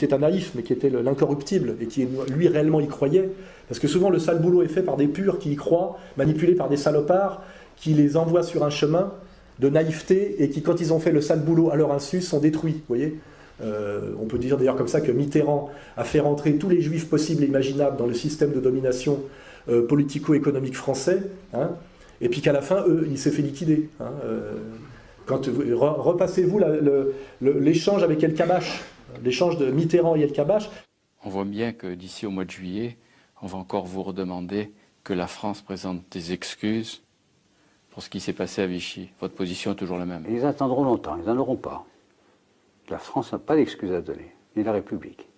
était un naïf, mais qui était l'incorruptible, et qui, lui, réellement y croyait. Parce que souvent, le sale boulot est fait par des purs qui y croient, manipulés par des salopards, qui les envoient sur un chemin de naïveté, et qui, quand ils ont fait le sale boulot à leur insu, sont détruits, vous voyez. On peut dire d'ailleurs comme ça que Mitterrand a fait rentrer tous les juifs possibles et imaginables dans le système de domination politico-économique français, hein, et puis qu'à la fin, il s'est fait liquider. Hein, repassez-vous l'échange avec El Kabbach, l'échange de Mitterrand et El Kabbach. On voit bien que d'ici au mois de juillet, on va encore vous redemander que la France présente des excuses pour ce qui s'est passé à Vichy. Votre position est toujours la même. Ils attendront longtemps, ils n'en auront pas. La France n'a pas d'excuses à donner, ni la République.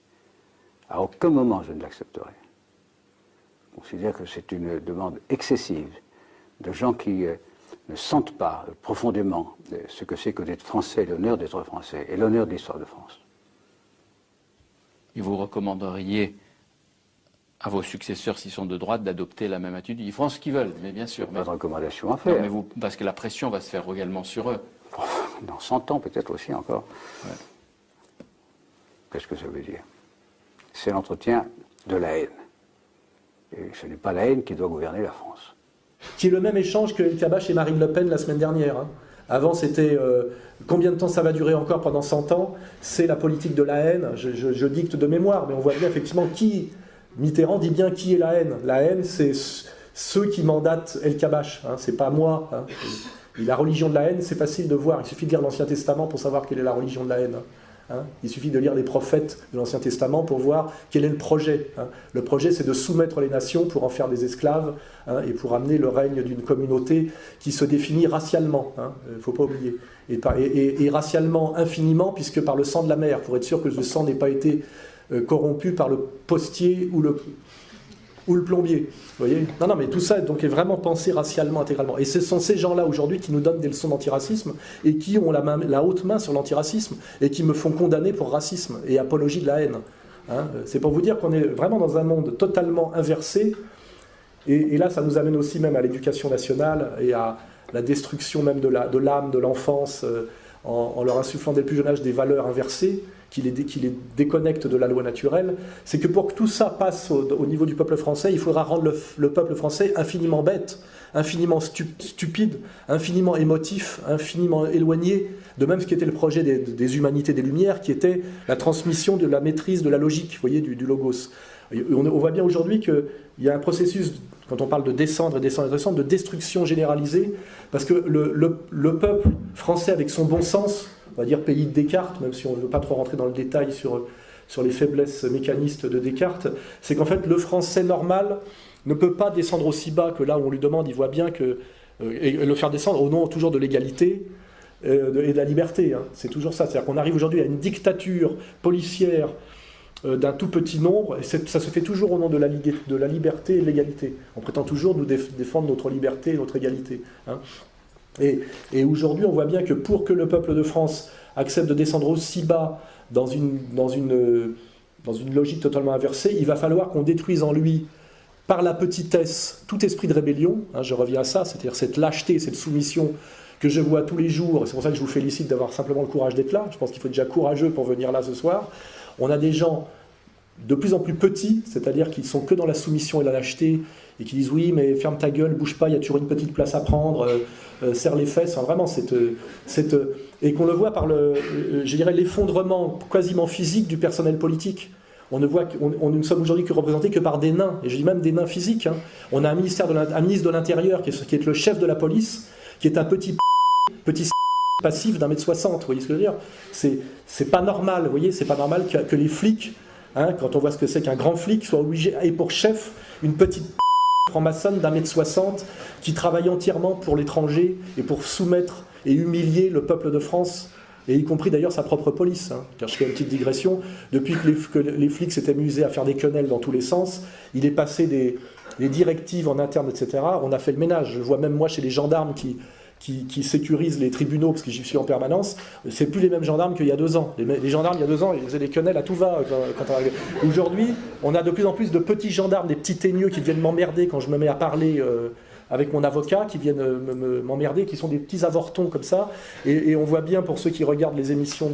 À aucun moment je ne l'accepterai. Je considère que c'est une demande excessive de gens qui ne sentent pas profondément ce que c'est que d'être français, l'honneur d'être français et l'honneur de l'histoire de France. Et vous recommanderiez à vos successeurs, s'ils sont de droite, d'adopter la même attitude? Ils feront ce qu'ils veulent, mais bien sûr. Pas de recommandation à faire. Non, mais parce que la pression va se faire également sur eux. Dans 100 ans peut-être aussi encore. Ouais. Qu'est-ce que ça veut dire? C'est l'entretien de la haine. Et ce n'est pas la haine qui doit gouverner la France. Qui est le même échange que El Kabbach et Marine Le Pen la semaine dernière. Hein. Avant, c'était combien de temps ça va durer encore pendant 100 ans? C'est la politique de la haine. Je dicte de mémoire, mais on voit bien effectivement qui... Mitterrand dit bien qui est la haine. La haine, c'est ceux qui mandatent El Kabbach. Hein. C'est pas moi. Hein. Et la religion de la haine, c'est facile de voir. Il suffit de lire l'Ancien Testament pour savoir quelle est la religion de la haine. Hein. Il suffit de lire les prophètes de l'Ancien Testament pour voir quel est le projet. Hein. Le projet, c'est de soumettre les nations pour en faire des esclaves, hein, et pour amener le règne d'une communauté qui se définit racialement. Il ne faut pas oublier. Et racialement infiniment, puisque par le sang de la mer, pour être sûr que le sang n'ait pas été corrompu par le postier ou le plombier. Vous voyez? Non, mais tout ça donc, est vraiment pensé racialement, intégralement. Et ce sont ces gens-là aujourd'hui qui nous donnent des leçons d'antiracisme et qui ont la haute main sur l'antiracisme et qui me font condamner pour racisme et apologie de la haine. Hein? C'est pour vous dire qu'on est vraiment dans un monde totalement inversé. Et là, ça nous amène aussi même à l'éducation nationale et à la destruction même de l'âme, de l'enfance, en leur insufflant dès le plus jeune âge des valeurs inversées, qui les déconnectent de la loi naturelle. C'est que pour que tout ça passe au niveau du peuple français, il faudra rendre le peuple français infiniment bête, infiniment stupide, infiniment émotif, infiniment éloigné, de même ce qui était le projet des humanités des Lumières, qui était la transmission de la maîtrise de la logique, vous voyez, du logos. On voit bien aujourd'hui qu'il y a un processus, quand on parle de descendre, de destruction généralisée, parce que le peuple français, avec son bon sens, on va dire pays de Descartes, même si on ne veut pas trop rentrer dans le détail sur les faiblesses mécanistes de Descartes, c'est qu'en fait le français normal ne peut pas descendre aussi bas que là où on lui demande, il voit bien que, et le faire descendre au nom toujours de l'égalité et de la liberté. Hein. C'est toujours ça, c'est-à-dire qu'on arrive aujourd'hui à une dictature policière d'un tout petit nombre, et ça se fait toujours au nom de la liberté et de l'égalité. On prétend toujours nous défendre notre liberté et notre égalité. Hein. Et aujourd'hui, on voit bien que pour que le peuple de France accepte de descendre aussi bas dans une logique totalement inversée, il va falloir qu'on détruise en lui, par la petitesse, tout esprit de rébellion. Hein, je reviens à ça, c'est-à-dire cette lâcheté, cette soumission que je vois tous les jours. C'est pour ça que je vous félicite d'avoir simplement le courage d'être là. Je pense qu'il faut être déjà courageux pour venir là ce soir. On a des gens de plus en plus petits, c'est-à-dire qui sont que dans la soumission et la lâcheté, et qui disent oui, mais ferme ta gueule, bouge pas, il y a toujours une petite place à prendre, serre les fesses, enfin, vraiment, et qu'on le voit par je dirais, l'effondrement quasiment physique du personnel politique. On ne sommes aujourd'hui que représentés que par des nains, et je dis même des nains physiques. Hein. On a un ministre de l'Intérieur qui est le chef de la police, qui est un petit passif d'1m60, vous voyez ce que je veux dire? C'est pas normal, vous voyez, c'est pas normal que les flics, hein, quand on voit ce que c'est qu'un grand flic, soit obligé, et pour chef, une petite franc-maçonne d'1m60 qui travaille entièrement pour l'étranger et pour soumettre et humilier le peuple de France, et y compris d'ailleurs sa propre police. Hein. Car je fais une petite digression, depuis que les flics s'étaient amusés à faire des quenelles dans tous les sens, il est passé des directives en interne, etc. On a fait le ménage. Je vois même moi chez les gendarmes qui sécurisent les tribunaux, parce que j'y suis en permanence, c'est plus les mêmes gendarmes qu'il y a 2 ans. Les gendarmes, il y a 2 ans, ils faisaient des quenelles à tout va. Aujourd'hui, on a de plus en plus de petits gendarmes, des petits teigneux qui viennent m'emmerder quand je me mets à parler avec mon avocat, qui viennent m'emmerder, qui sont des petits avortons comme ça. Et on voit bien, pour ceux qui regardent les émissions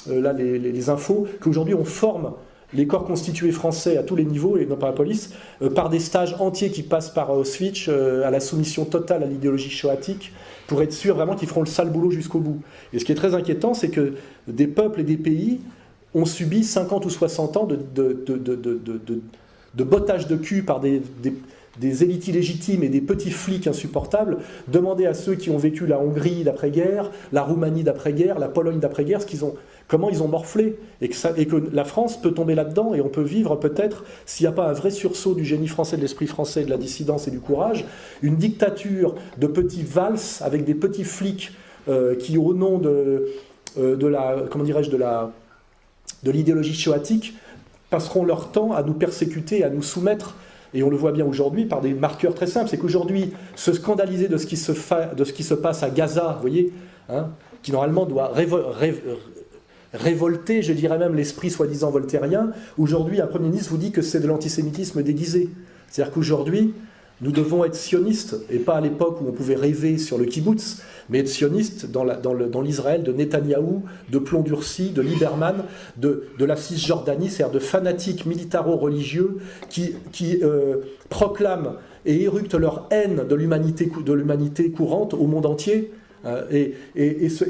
là, les infos, qu'aujourd'hui on forme les corps constitués français à tous les niveaux, et non par la police, par des stages entiers qui passent par Auschwitz, à la soumission totale à l'idéologie shoatique, pour être sûr vraiment qu'ils feront le sale boulot jusqu'au bout. Et ce qui est très inquiétant, c'est que des peuples et des pays ont subi 50 ou 60 ans de bottage de cul par des élites illégitimes et des petits flics insupportables. Demandez à ceux qui ont vécu la Hongrie d'après-guerre, la Roumanie d'après-guerre, la Pologne d'après-guerre, comment ils ont morflé, et que la France peut tomber là-dedans, et on peut vivre peut-être, s'il n'y a pas un vrai sursaut du génie français, de l'esprit français, de la dissidence et du courage, une dictature de petits valses avec des petits flics qui, au nom de l'idéologie shoatique, passeront leur temps à nous persécuter, à nous soumettre. Et on le voit bien aujourd'hui par des marqueurs très simples. C'est qu'aujourd'hui, se scandaliser de ce qui se passe à Gaza, vous voyez, hein, qui normalement doit révolter, je dirais même, l'esprit soi-disant voltairien, aujourd'hui, un Premier ministre vous dit que c'est de l'antisémitisme déguisé. C'est-à-dire qu'aujourd'hui, nous devons être sionistes, et pas à l'époque où on pouvait rêver sur le kibbutz, mais être sionistes dans l'Israël de Netanyahou, de Plomb Durci, de Lieberman, de la Cisjordanie, c'est-à-dire de fanatiques militaro-religieux qui proclament et éructent leur haine de l'humanité courante au monde entier. Et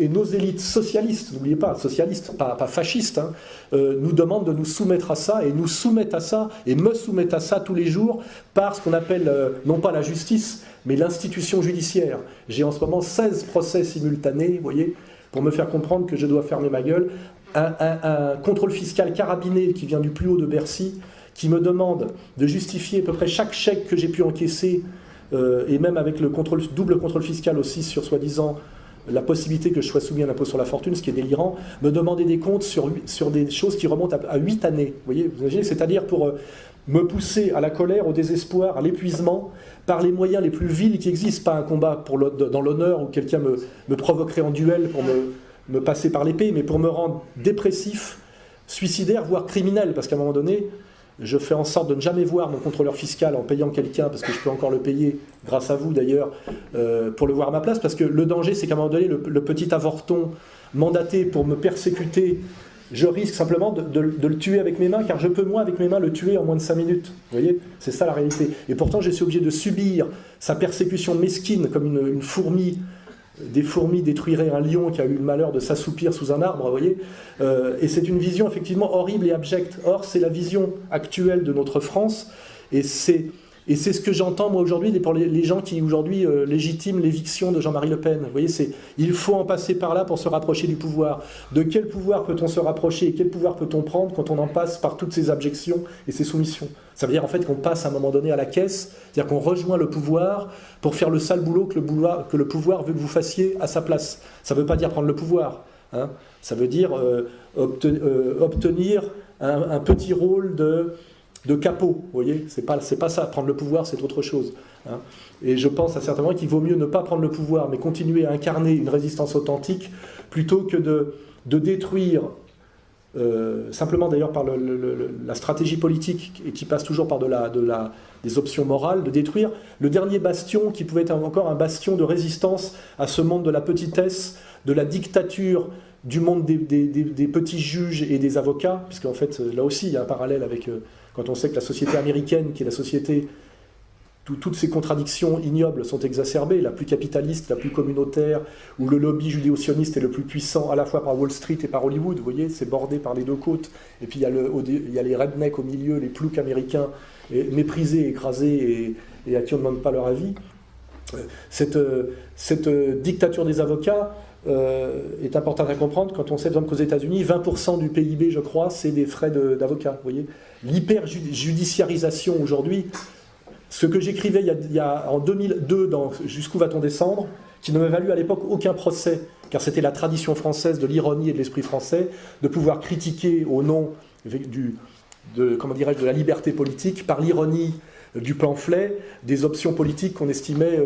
nos élites socialistes, n'oubliez pas, socialistes, pas fascistes, hein, nous demandent de nous soumettre à ça, et nous soumettent à ça, et me soumettent à ça tous les jours, par ce qu'on appelle, non pas la justice, mais l'institution judiciaire. J'ai en ce moment 16 procès simultanés, vous voyez, pour me faire comprendre que je dois fermer ma gueule. Un contrôle fiscal carabiné qui vient du plus haut de Bercy, qui me demande de justifier à peu près chaque chèque que j'ai pu encaisser, et même avec le double contrôle fiscal aussi sur soi-disant la possibilité que je sois soumis à l'impôt sur la fortune, ce qui est délirant, me demander des comptes sur des choses qui remontent à 8 années. Vous voyez, c'est-à-dire pour me pousser à la colère, au désespoir, à l'épuisement, par les moyens les plus vils qui existent, pas un combat dans l'honneur où quelqu'un me provoquerait en duel pour me passer par l'épée, mais pour me rendre dépressif, suicidaire, voire criminel, parce qu'à un moment donné, je fais en sorte de ne jamais voir mon contrôleur fiscal en payant quelqu'un, parce que je peux encore le payer, grâce à vous d'ailleurs, pour le voir à ma place, parce que le danger, c'est qu'à un moment donné, le petit avorton mandaté pour me persécuter, je risque simplement de le tuer avec mes mains, car je peux, moi, avec mes mains, le tuer en moins de 5 minutes. Vous voyez, c'est ça la réalité. Et pourtant, je suis obligé de subir sa persécution mesquine, comme une fourmi. Des fourmis détruiraient un lion qui a eu le malheur de s'assoupir sous un arbre, vous voyez. Et c'est une vision effectivement horrible et abjecte. Or, c'est la vision actuelle de notre France, et c'est ce que j'entends moi aujourd'hui pour les gens qui aujourd'hui légitiment l'éviction de Jean-Marie Le Pen. Vous voyez, il faut en passer par là pour se rapprocher du pouvoir. De quel pouvoir peut-on se rapprocher et quel pouvoir peut-on prendre quand on en passe par toutes ces abjections et ces soumissions? Ça veut dire en fait qu'on passe à un moment donné à la caisse, c'est-à-dire qu'on rejoint le pouvoir pour faire le sale boulot que le pouvoir veut que vous fassiez à sa place. Ça ne veut pas dire prendre le pouvoir, hein. Ça veut dire obtenir un petit rôle de capot, vous voyez, c'est pas ça, prendre le pouvoir c'est autre chose, hein. Et je pense certainement qu'il vaut mieux ne pas prendre le pouvoir, mais continuer à incarner une résistance authentique, plutôt que de détruire, simplement d'ailleurs par la stratégie politique, et qui passe toujours par des options morales, de détruire le dernier bastion qui pouvait être encore un bastion de résistance à ce monde de la petitesse, de la dictature, du monde des petits juges et des avocats, puisqu'en fait là aussi il y a un parallèle avec... Quand on sait que la société américaine, qui est la société, toutes ces contradictions ignobles sont exacerbées, la plus capitaliste, la plus communautaire, où le lobby judéo-sioniste est le plus puissant à la fois par Wall Street et par Hollywood, vous voyez, c'est bordé par les deux côtes, et puis il y a les rednecks au milieu, les ploucs américains, méprisés, écrasés, et à qui on ne demande pas leur avis. Cette dictature des avocats est importante à comprendre quand on sait qu'aux États-Unis, 20% du PIB, je crois, c'est des frais d'avocat. Vous voyez, l'hyper-judiciarisation aujourd'hui, ce que j'écrivais en 2002 dans Jusqu'où va-t-on descendre, qui ne m'a valu à l'époque aucun procès, car c'était la tradition française de l'ironie et de l'esprit français, de pouvoir critiquer au nom de la liberté politique, par l'ironie du pamphlet, des options politiques qu'on estimait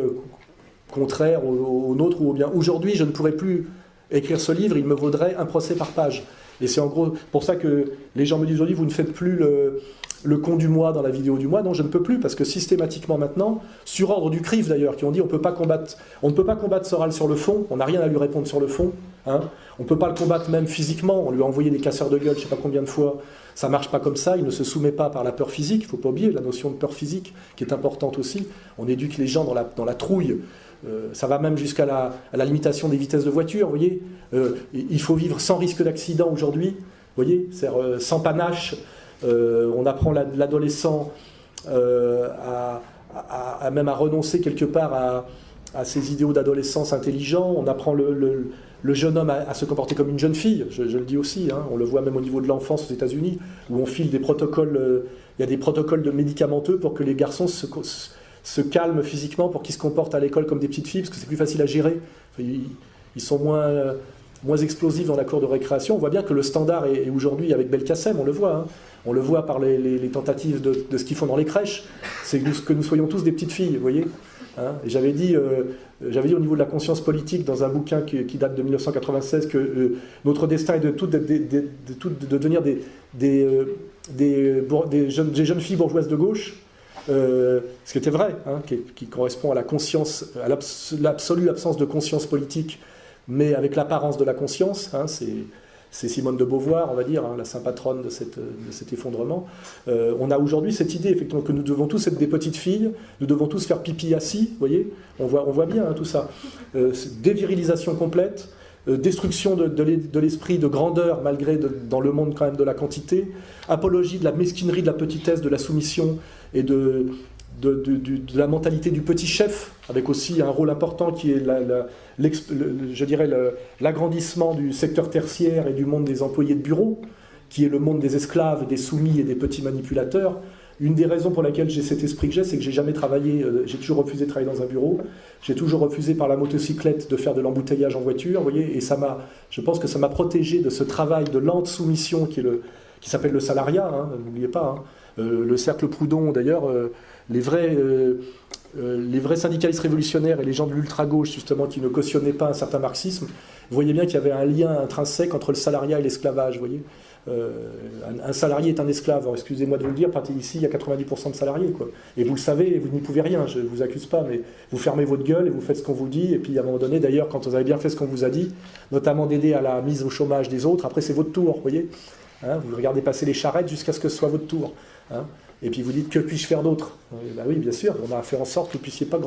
contraires aux nôtres ou au bien. Aujourd'hui, je ne pourrais plus écrire ce livre, il me vaudrait un procès par page. Et c'est en gros pour ça que les gens me disent aujourd'hui, vous ne faites plus le con du mois dans la vidéo du mois. Non, je ne peux plus, parce que systématiquement maintenant, sur ordre du CRIF d'ailleurs, qui ont dit on ne peut pas combattre Soral sur le fond, on n'a rien à lui répondre sur le fond, hein. On ne peut pas le combattre même physiquement, on lui a envoyé des casseurs de gueule, je ne sais pas combien de fois, ça ne marche pas comme ça, il ne se soumet pas par la peur physique, il ne faut pas oublier la notion de peur physique, qui est importante aussi, on éduque les gens dans la trouille, ça va même jusqu'à la limitation des vitesses de voiture, vous voyez, il faut vivre sans risque d'accident aujourd'hui, vous voyez, c'est-à-dire sans panache. On apprend l'adolescent même à renoncer quelque part à ses idéaux d'adolescence intelligent. On apprend le jeune homme à se comporter comme une jeune fille, je le dis aussi, hein. On le voit même au niveau de l'enfance aux États-Unis, où on file des protocoles, il y a des protocoles de médicamenteux pour que les garçons se calment physiquement, pour qu'ils se comportent à l'école comme des petites filles, parce que c'est plus facile à gérer. Ils sont moins explosifs dans la cour de récréation. On voit bien que le standard est aujourd'hui avec Belkacem, on le voit, hein. On le voit par les tentatives de ce qu'ils font dans les crèches, c'est que nous soyons tous des petites filles, vous voyez, hein. Et j'avais dit au niveau de la conscience politique dans un bouquin qui date de 1996 que notre destin est de devenir des jeunes filles bourgeoises de gauche, ce qui était vrai, hein, qui correspond à la conscience, à l'absolue absence de conscience politique, mais avec l'apparence de la conscience, hein, c'est Simone de Beauvoir, on va dire, hein, la sainte patronne de cet effondrement. On a aujourd'hui cette idée, effectivement, que nous devons tous être des petites filles, nous devons tous faire pipi assis, vous voyez, on voit bien, hein, tout ça. Dévirilisation complète, destruction de l'esprit de grandeur, malgré dans le monde quand même de la quantité, apologie de la mesquinerie, de la petitesse, de la soumission et de la mentalité du petit chef, avec aussi un rôle important qui est je dirais l'agrandissement du secteur tertiaire et du monde des employés de bureau, qui est le monde des esclaves, des soumis et des petits manipulateurs. Une des raisons pour laquelle j'ai cet esprit que j'ai, c'est que j'ai jamais travaillé, j'ai toujours refusé de travailler dans un bureau, j'ai toujours refusé par la motocyclette de faire de l'embouteillage en voiture, vous voyez, et je pense que ça m'a protégé de ce travail de lente soumission qui s'appelle le salariat, hein, n'oubliez pas, hein. Le cercle Proudhon d'ailleurs, les vrais syndicalistes révolutionnaires et les gens de l'ultra-gauche, justement, qui ne cautionnaient pas un certain marxisme, vous voyez bien qu'il y avait un lien intrinsèque entre le salariat et l'esclavage, vous voyez. Un salarié est un esclave, alors excusez-moi de vous le dire, ici il y a 90% de salariés, quoi. Et vous le savez, et vous n'y pouvez rien, je ne vous accuse pas, mais vous fermez votre gueule et vous faites ce qu'on vous dit, et puis à un moment donné, d'ailleurs, quand vous avez bien fait ce qu'on vous a dit, notamment d'aider à la mise au chômage des autres, après c'est votre tour, vous voyez, hein, vous regardez passer les charrettes jusqu'à ce que ce soit votre tour, hein. Et puis vous dites, que puis-je faire d'autre? Ben oui, bien sûr, on a fait en sorte que vous ne puissiez pas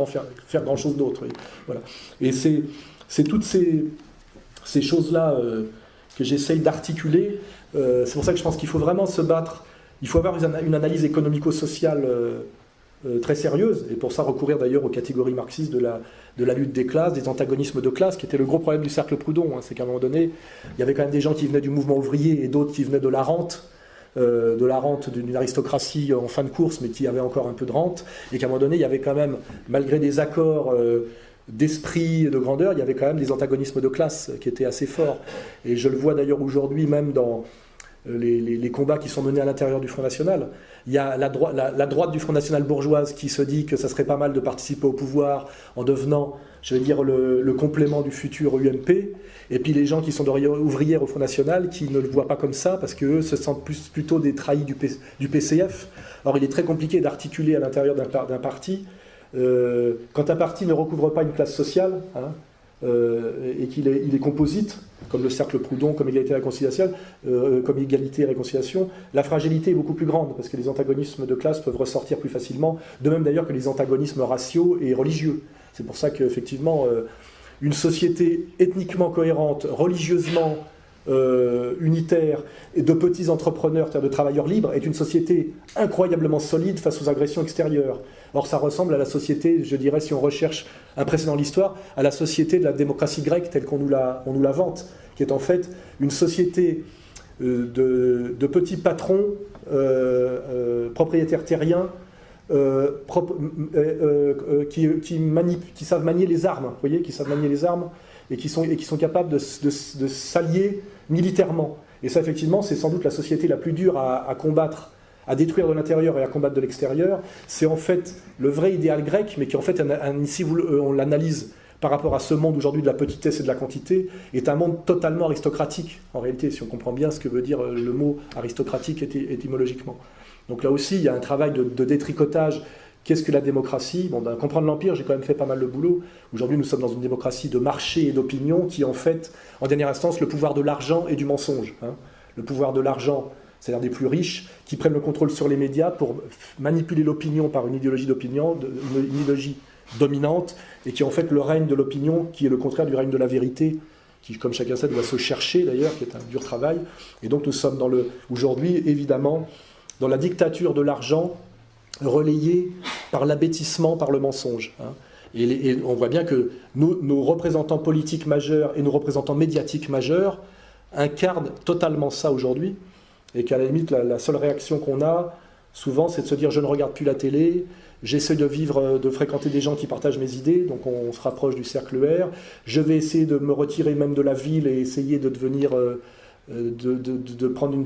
faire grand-chose d'autre. Voilà. Et c'est toutes ces choses-là que j'essaye d'articuler. C'est pour ça que je pense qu'il faut vraiment se battre. Il faut avoir une analyse économico-sociale très sérieuse, et pour ça recourir d'ailleurs aux catégories marxistes de la lutte des classes, des antagonismes de classe, qui était le gros problème du cercle Proudhon. Hein. C'est qu'à un moment donné, il y avait quand même des gens qui venaient du mouvement ouvrier et d'autres qui venaient de la rente d'une aristocratie en fin de course, mais qui avait encore un peu de rente, et qu'à un moment donné, il y avait quand même, malgré des accords d'esprit et de grandeur, il y avait quand même des antagonismes de classe qui étaient assez forts. Et je le vois d'ailleurs aujourd'hui, même dans les combats qui sont menés à l'intérieur du Front National. Il y a la droite du Front National bourgeoise qui se dit que ça serait pas mal de participer au pouvoir en devenant, je vais dire, le complément du futur UMP, et puis les gens qui sont ouvrières au Front National qui ne le voient pas comme ça parce qu'eux se sentent plutôt des trahis du PCF. Or il est très compliqué d'articuler à l'intérieur d'un parti, quand un parti ne recouvre pas une classe sociale, hein, et qu'il est composite, comme le cercle Proudhon, comme égalité et réconciliation, la fragilité est beaucoup plus grande, parce que les antagonismes de classe peuvent ressortir plus facilement, de même d'ailleurs que les antagonismes raciaux et religieux. C'est pour ça qu'effectivement, une société ethniquement cohérente, religieusement unitaire, et de petits entrepreneurs, c'est-à-dire de travailleurs libres, est une société incroyablement solide face aux agressions extérieures. Or, ça ressemble à la société, je dirais, si on recherche un précédent de l'histoire, à la société de la démocratie grecque telle qu'on nous la vante, qui est en fait une société de petits patrons propriétaires terriens qui savent manier les armes, vous voyez, qui savent manier les armes et qui sont capables de s'allier militairement. Et ça, effectivement, c'est sans doute la société la plus dure à combattre, à détruire de l'intérieur et à combattre de l'extérieur. C'est en fait le vrai idéal grec, mais qui en fait, ici on l'analyse par rapport à ce monde aujourd'hui de la petitesse et de la quantité, est un monde totalement aristocratique, en réalité, si on comprend bien ce que veut dire le mot aristocratique étymologiquement. Donc là aussi, il y a un travail de détricotage. Qu'est-ce que la démocratie? Bon, comprendre l'Empire, j'ai quand même fait pas mal de boulot. Aujourd'hui, nous sommes dans une démocratie de marché et d'opinion qui, en fait, en dernière instance, le pouvoir de l'argent et du mensonge. Hein. Le pouvoir de l'argent, c'est-à-dire des plus riches, qui prennent le contrôle sur les médias pour manipuler l'opinion par une idéologie d'opinion, une idéologie dominante, et qui est en fait le règne de l'opinion, qui est le contraire du règne de la vérité, qui, comme chacun sait, doit se chercher d'ailleurs, qui est un dur travail. Et donc nous sommes aujourd'hui, évidemment, dans la dictature de l'argent, relayée par l'abêtissement, par le mensonge. Hein. Et on voit bien que nos représentants politiques majeurs et nos représentants médiatiques majeurs incarnent totalement ça aujourd'hui, et qu'à la limite, la seule réaction qu'on a, souvent, c'est de se dire « je ne regarde plus la télé », j'essaie de fréquenter des gens qui partagent mes idées, donc on se rapproche du cercle R. Je vais essayer de me retirer même de la ville et essayer de devenir, de prendre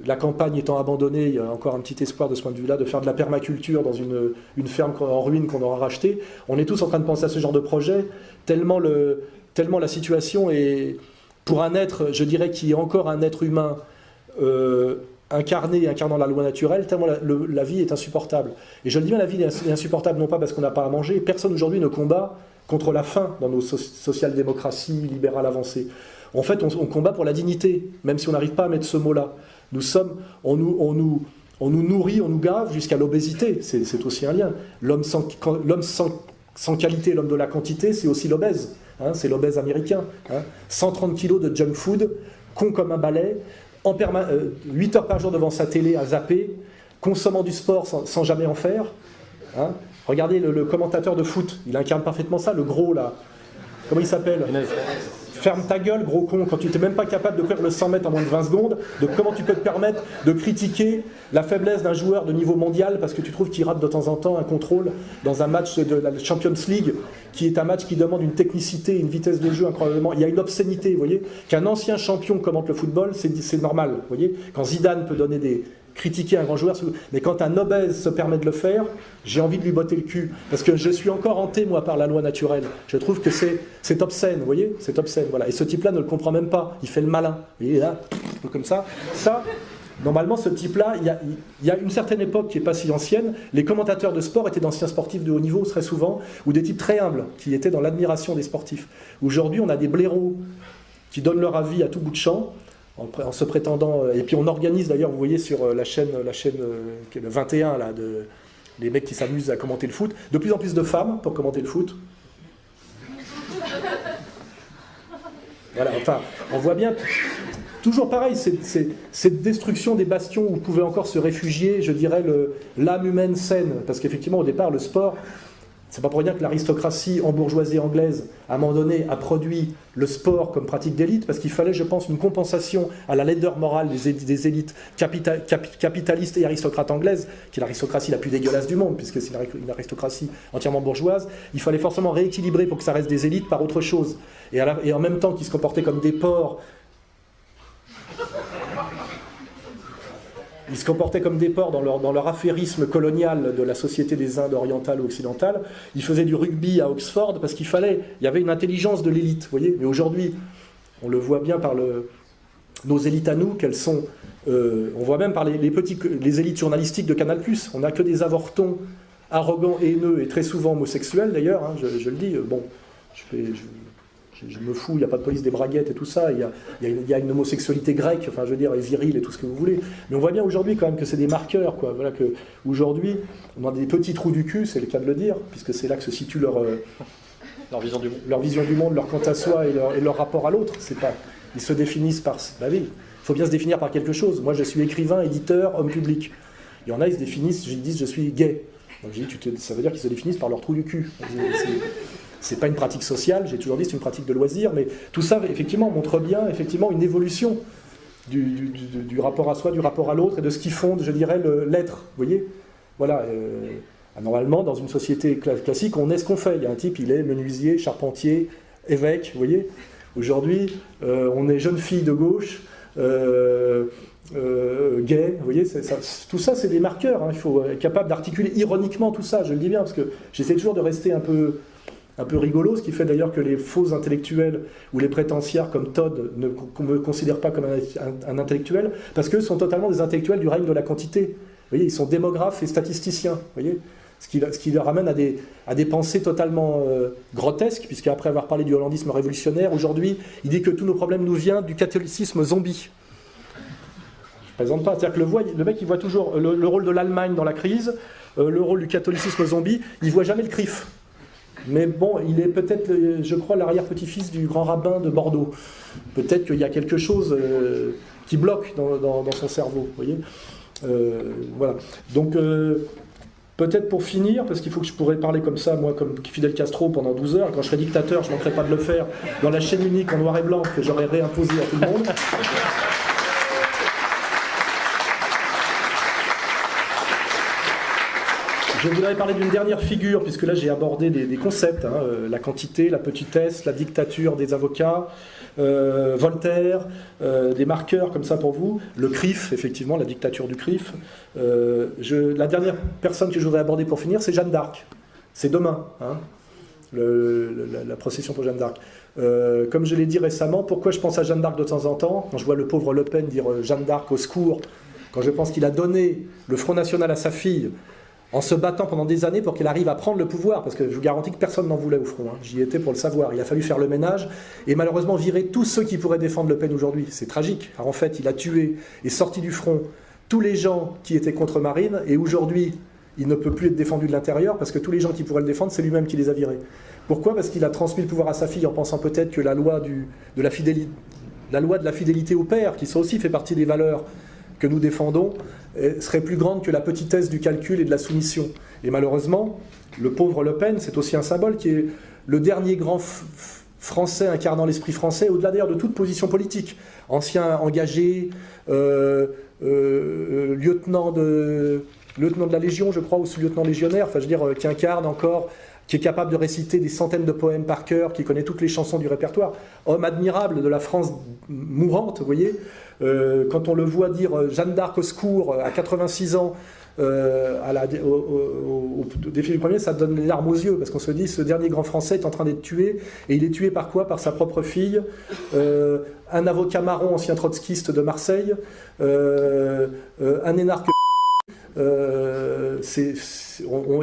la campagne étant abandonnée, il y a encore un petit espoir de ce point de vue-là, de faire de la permaculture dans une ferme en ruine qu'on aura rachetée. On est tous en train de penser à ce genre de projet, tellement la situation est, pour un être, je dirais, qui est encore un être humain, incarnant la loi naturelle, tellement la vie est insupportable. Et je le dis bien, la vie est insupportable non pas parce qu'on n'a pas à manger, personne aujourd'hui ne combat contre la faim dans nos social-démocraties libérales avancées. En fait, on combat pour la dignité, même si on n'arrive pas à mettre ce mot-là. On nous nourrit, on nous gave jusqu'à l'obésité, c'est aussi un lien. L'homme sans qualité, l'homme de la quantité, c'est aussi l'obèse, hein, c'est l'obèse américain. Hein. 130 kilos de junk food, con comme un balai, 8 heures par jour devant sa télé à zapper, consommant du sport sans jamais en faire. Hein. Regardez le commentateur de foot, il incarne parfaitement ça, le gros là. Comment il s'appelle? Ferme ta gueule, gros con, quand tu n'es même pas capable de courir le 100 mètres en moins de 20 secondes, de comment tu peux te permettre de critiquer la faiblesse d'un joueur de niveau mondial parce que tu trouves qu'il rate de temps en temps un contrôle dans un match de la Champions League, qui est un match qui demande une technicité, une vitesse de jeu incroyablement. Il y a une obscénité, vous voyez. Qu'un ancien champion commente le football, c'est normal, vous voyez. Quand Zidane peut critiquer un grand joueur, mais quand un obèse se permet de le faire, j'ai envie de lui botter le cul, parce que je suis encore hanté, moi, par la loi naturelle. Je trouve que c'est obscène, vous voyez, c'est obscène, voilà. Et ce type-là ne le comprend même pas, il fait le malin, il est là, comme ça. Ça, normalement, ce type-là, il y a une certaine époque qui n'est pas si ancienne, les commentateurs de sport étaient d'anciens sportifs de haut niveau, très souvent, ou des types très humbles, qui étaient dans l'admiration des sportifs. Aujourd'hui, on a des blaireaux qui donnent leur avis à tout bout de champ, en se prétendant, et puis on organise d'ailleurs, vous voyez sur la chaîne qui est le 21 là, les mecs qui s'amusent à commenter le foot, de plus en plus de femmes pour commenter le foot. Voilà, enfin, on voit bien, toujours pareil, cette destruction des bastions où pouvait encore se réfugier, je dirais, l'âme humaine saine, parce qu'effectivement au départ le sport, c'est pas pour rien que l'aristocratie embourgeoisée anglaise, à un moment donné, a produit le sport comme pratique d'élite, parce qu'il fallait, je pense, une compensation à la laideur morale des élites capitalistes et aristocrates anglaises, qui est l'aristocratie la plus dégueulasse du monde, puisque c'est une aristocratie entièrement bourgeoise. Il fallait forcément rééquilibrer pour que ça reste des élites par autre chose. Et en même temps qu'ils se comportaient comme des porcs, ils se comportaient comme des porcs dans leur affairisme colonial de la société des Indes orientales ou occidentales. Ils faisaient du rugby à Oxford parce il y avait une intelligence de l'élite, vous voyez. Mais aujourd'hui, on le voit bien par nos élites à nous, qu'elles sont... on voit même par les élites journalistiques de Canal+. On n'a que des avortons arrogants, haineux et très souvent homosexuels d'ailleurs, hein, je le dis. Bon, je me fous, il n'y a pas de police des braguettes et tout ça, il y a une homosexualité grecque, enfin je veux dire, et virile et tout ce que vous voulez. Mais on voit bien aujourd'hui quand même que c'est des marqueurs, quoi. Voilà, que aujourd'hui, on a des petits trous du cul, c'est le cas de le dire, puisque c'est là que se situe leur vision du monde. Leur vision du monde, leur quant à soi et leur rapport à l'autre. Ils se définissent par... Bah oui, il faut bien se définir par quelque chose. Moi je suis écrivain, éditeur, homme public. Il y en a, ils se définissent, ils disent je suis gay. Donc je dis, ça veut dire qu'ils se définissent par leur trou du cul. C'est pas une pratique sociale, j'ai toujours dit c'est une pratique de loisir, mais tout ça effectivement montre bien effectivement une évolution du rapport à soi, du rapport à l'autre et de ce qui fonde, je dirais, l'être. Vous voyez, voilà. Normalement, dans une société classique, on est ce qu'on fait. Il y a un type, il est menuisier, charpentier, évêque. Vous voyez. Aujourd'hui, on est jeune fille de gauche. Gay, vous voyez, tout ça c'est des marqueurs, hein. Il faut être capable d'articuler ironiquement tout ça, je le dis bien, parce que j'essaie toujours de rester un peu un peu rigolo, ce qui fait d'ailleurs que les faux intellectuels ou les prétentiaires comme Todd ne me considèrent pas comme un intellectuel, parce qu'eux sont totalement des intellectuels du règne de la quantité. Vous voyez, ils sont démographes et statisticiens. Vous voyez, ce qui les ramène à des pensées totalement grotesques, puisqu'après avoir parlé du hollandisme révolutionnaire, aujourd'hui, il dit que tous nos problèmes nous viennent du catholicisme zombie. Je ne plaisante pas, c'est-à-dire que le mec, il voit toujours le rôle de l'Allemagne dans la crise, le rôle du catholicisme zombie, il ne voit jamais le CRIF. Mais bon, il est peut-être, je crois, l'arrière-petit-fils du grand rabbin de Bordeaux. Peut-être qu'il y a quelque chose qui bloque dans son cerveau, vous voyez. Voilà. Donc, peut-être pour finir, parce qu'il faut que je pourrais parler comme ça, moi, comme Fidel Castro, pendant 12 heures. Quand je serai dictateur, je ne manquerai pas de le faire dans la chaîne unique en noir et blanc que j'aurais réimposée à tout le monde. Je voudrais parler d'une dernière figure, puisque là j'ai abordé des concepts, hein, la quantité, la petitesse, la dictature des avocats, Voltaire, des marqueurs comme ça pour vous, le CRIF, effectivement, la dictature du CRIF. La dernière personne que je voudrais aborder pour finir, c'est Jeanne d'Arc. C'est demain, hein, la procession pour Jeanne d'Arc. Comme je l'ai dit récemment, pourquoi je pense à Jeanne d'Arc de temps en temps, quand je vois le pauvre Le Pen dire Jeanne d'Arc au secours, quand je pense qu'il a donné le Front National à sa fille, en se battant pendant des années pour qu'elle arrive à prendre le pouvoir, parce que je vous garantis que personne n'en voulait au front, hein. J'y étais pour le savoir, il a fallu faire le ménage, et malheureusement virer tous ceux qui pourraient défendre Le Pen aujourd'hui, c'est tragique. Alors en fait, il a tué et sorti du front tous les gens qui étaient contre Marine, et aujourd'hui, il ne peut plus être défendu de l'intérieur, parce que tous les gens qui pourraient le défendre, c'est lui-même qui les a virés. Pourquoi? Parce qu'il a transmis le pouvoir à sa fille en pensant peut-être que la loi de la fidélité au père, qui ça aussi fait partie des valeurs que nous défendons, serait plus grande que la petitesse du calcul et de la soumission. Et malheureusement, le pauvre Le Pen, c'est aussi un symbole qui est le dernier grand français incarnant l'esprit français, au-delà d'ailleurs de toute position politique. Ancien engagé, lieutenant de la Légion, je crois, ou sous-lieutenant légionnaire, enfin je veux dire, qui incarne encore, qui est capable de réciter des centaines de poèmes par cœur, qui connaît toutes les chansons du répertoire. Homme admirable de la France mourante, vous voyez. Quand on le voit dire Jeanne d'Arc au secours à 86 ans au défi du premier, ça donne les larmes aux yeux, parce qu'on se dit ce dernier grand français est en train d'être tué, et il est tué par quoi? Par sa propre fille, un avocat marron, ancien trotskiste de Marseille, un énarque. Il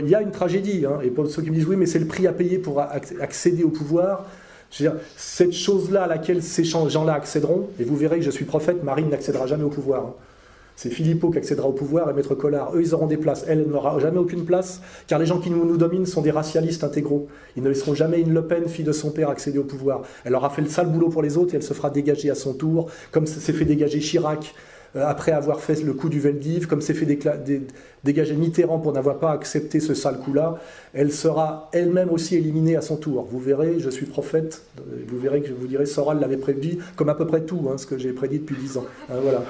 y a une tragédie, hein, et pour ceux qui me disent oui mais c'est le prix à payer pour accéder au pouvoir, je veux dire, cette chose-là à laquelle ces gens-là accéderont, et vous verrez que je suis prophète, Marine n'accédera jamais au pouvoir, hein. C'est Philippot qui accédera au pouvoir et Maître Collard, eux ils auront des places, elle n'aura jamais aucune place, car les gens qui nous dominent sont des racialistes intégraux, ils ne laisseront jamais une Le Pen, fille de son père, accéder au pouvoir. Elle aura fait le sale boulot pour les autres et elle se fera dégager à son tour, comme s'est fait dégager Chirac après avoir fait le coup du Veldiv, comme s'est fait dégager Mitterrand pour n'avoir pas accepté ce sale coup-là, elle sera elle-même aussi éliminée à son tour. Vous verrez, je suis prophète, vous verrez que je vous dirai, Soral l'avait prédit, comme à peu près tout, hein, ce que j'ai prédit depuis 10 ans. Hein, voilà.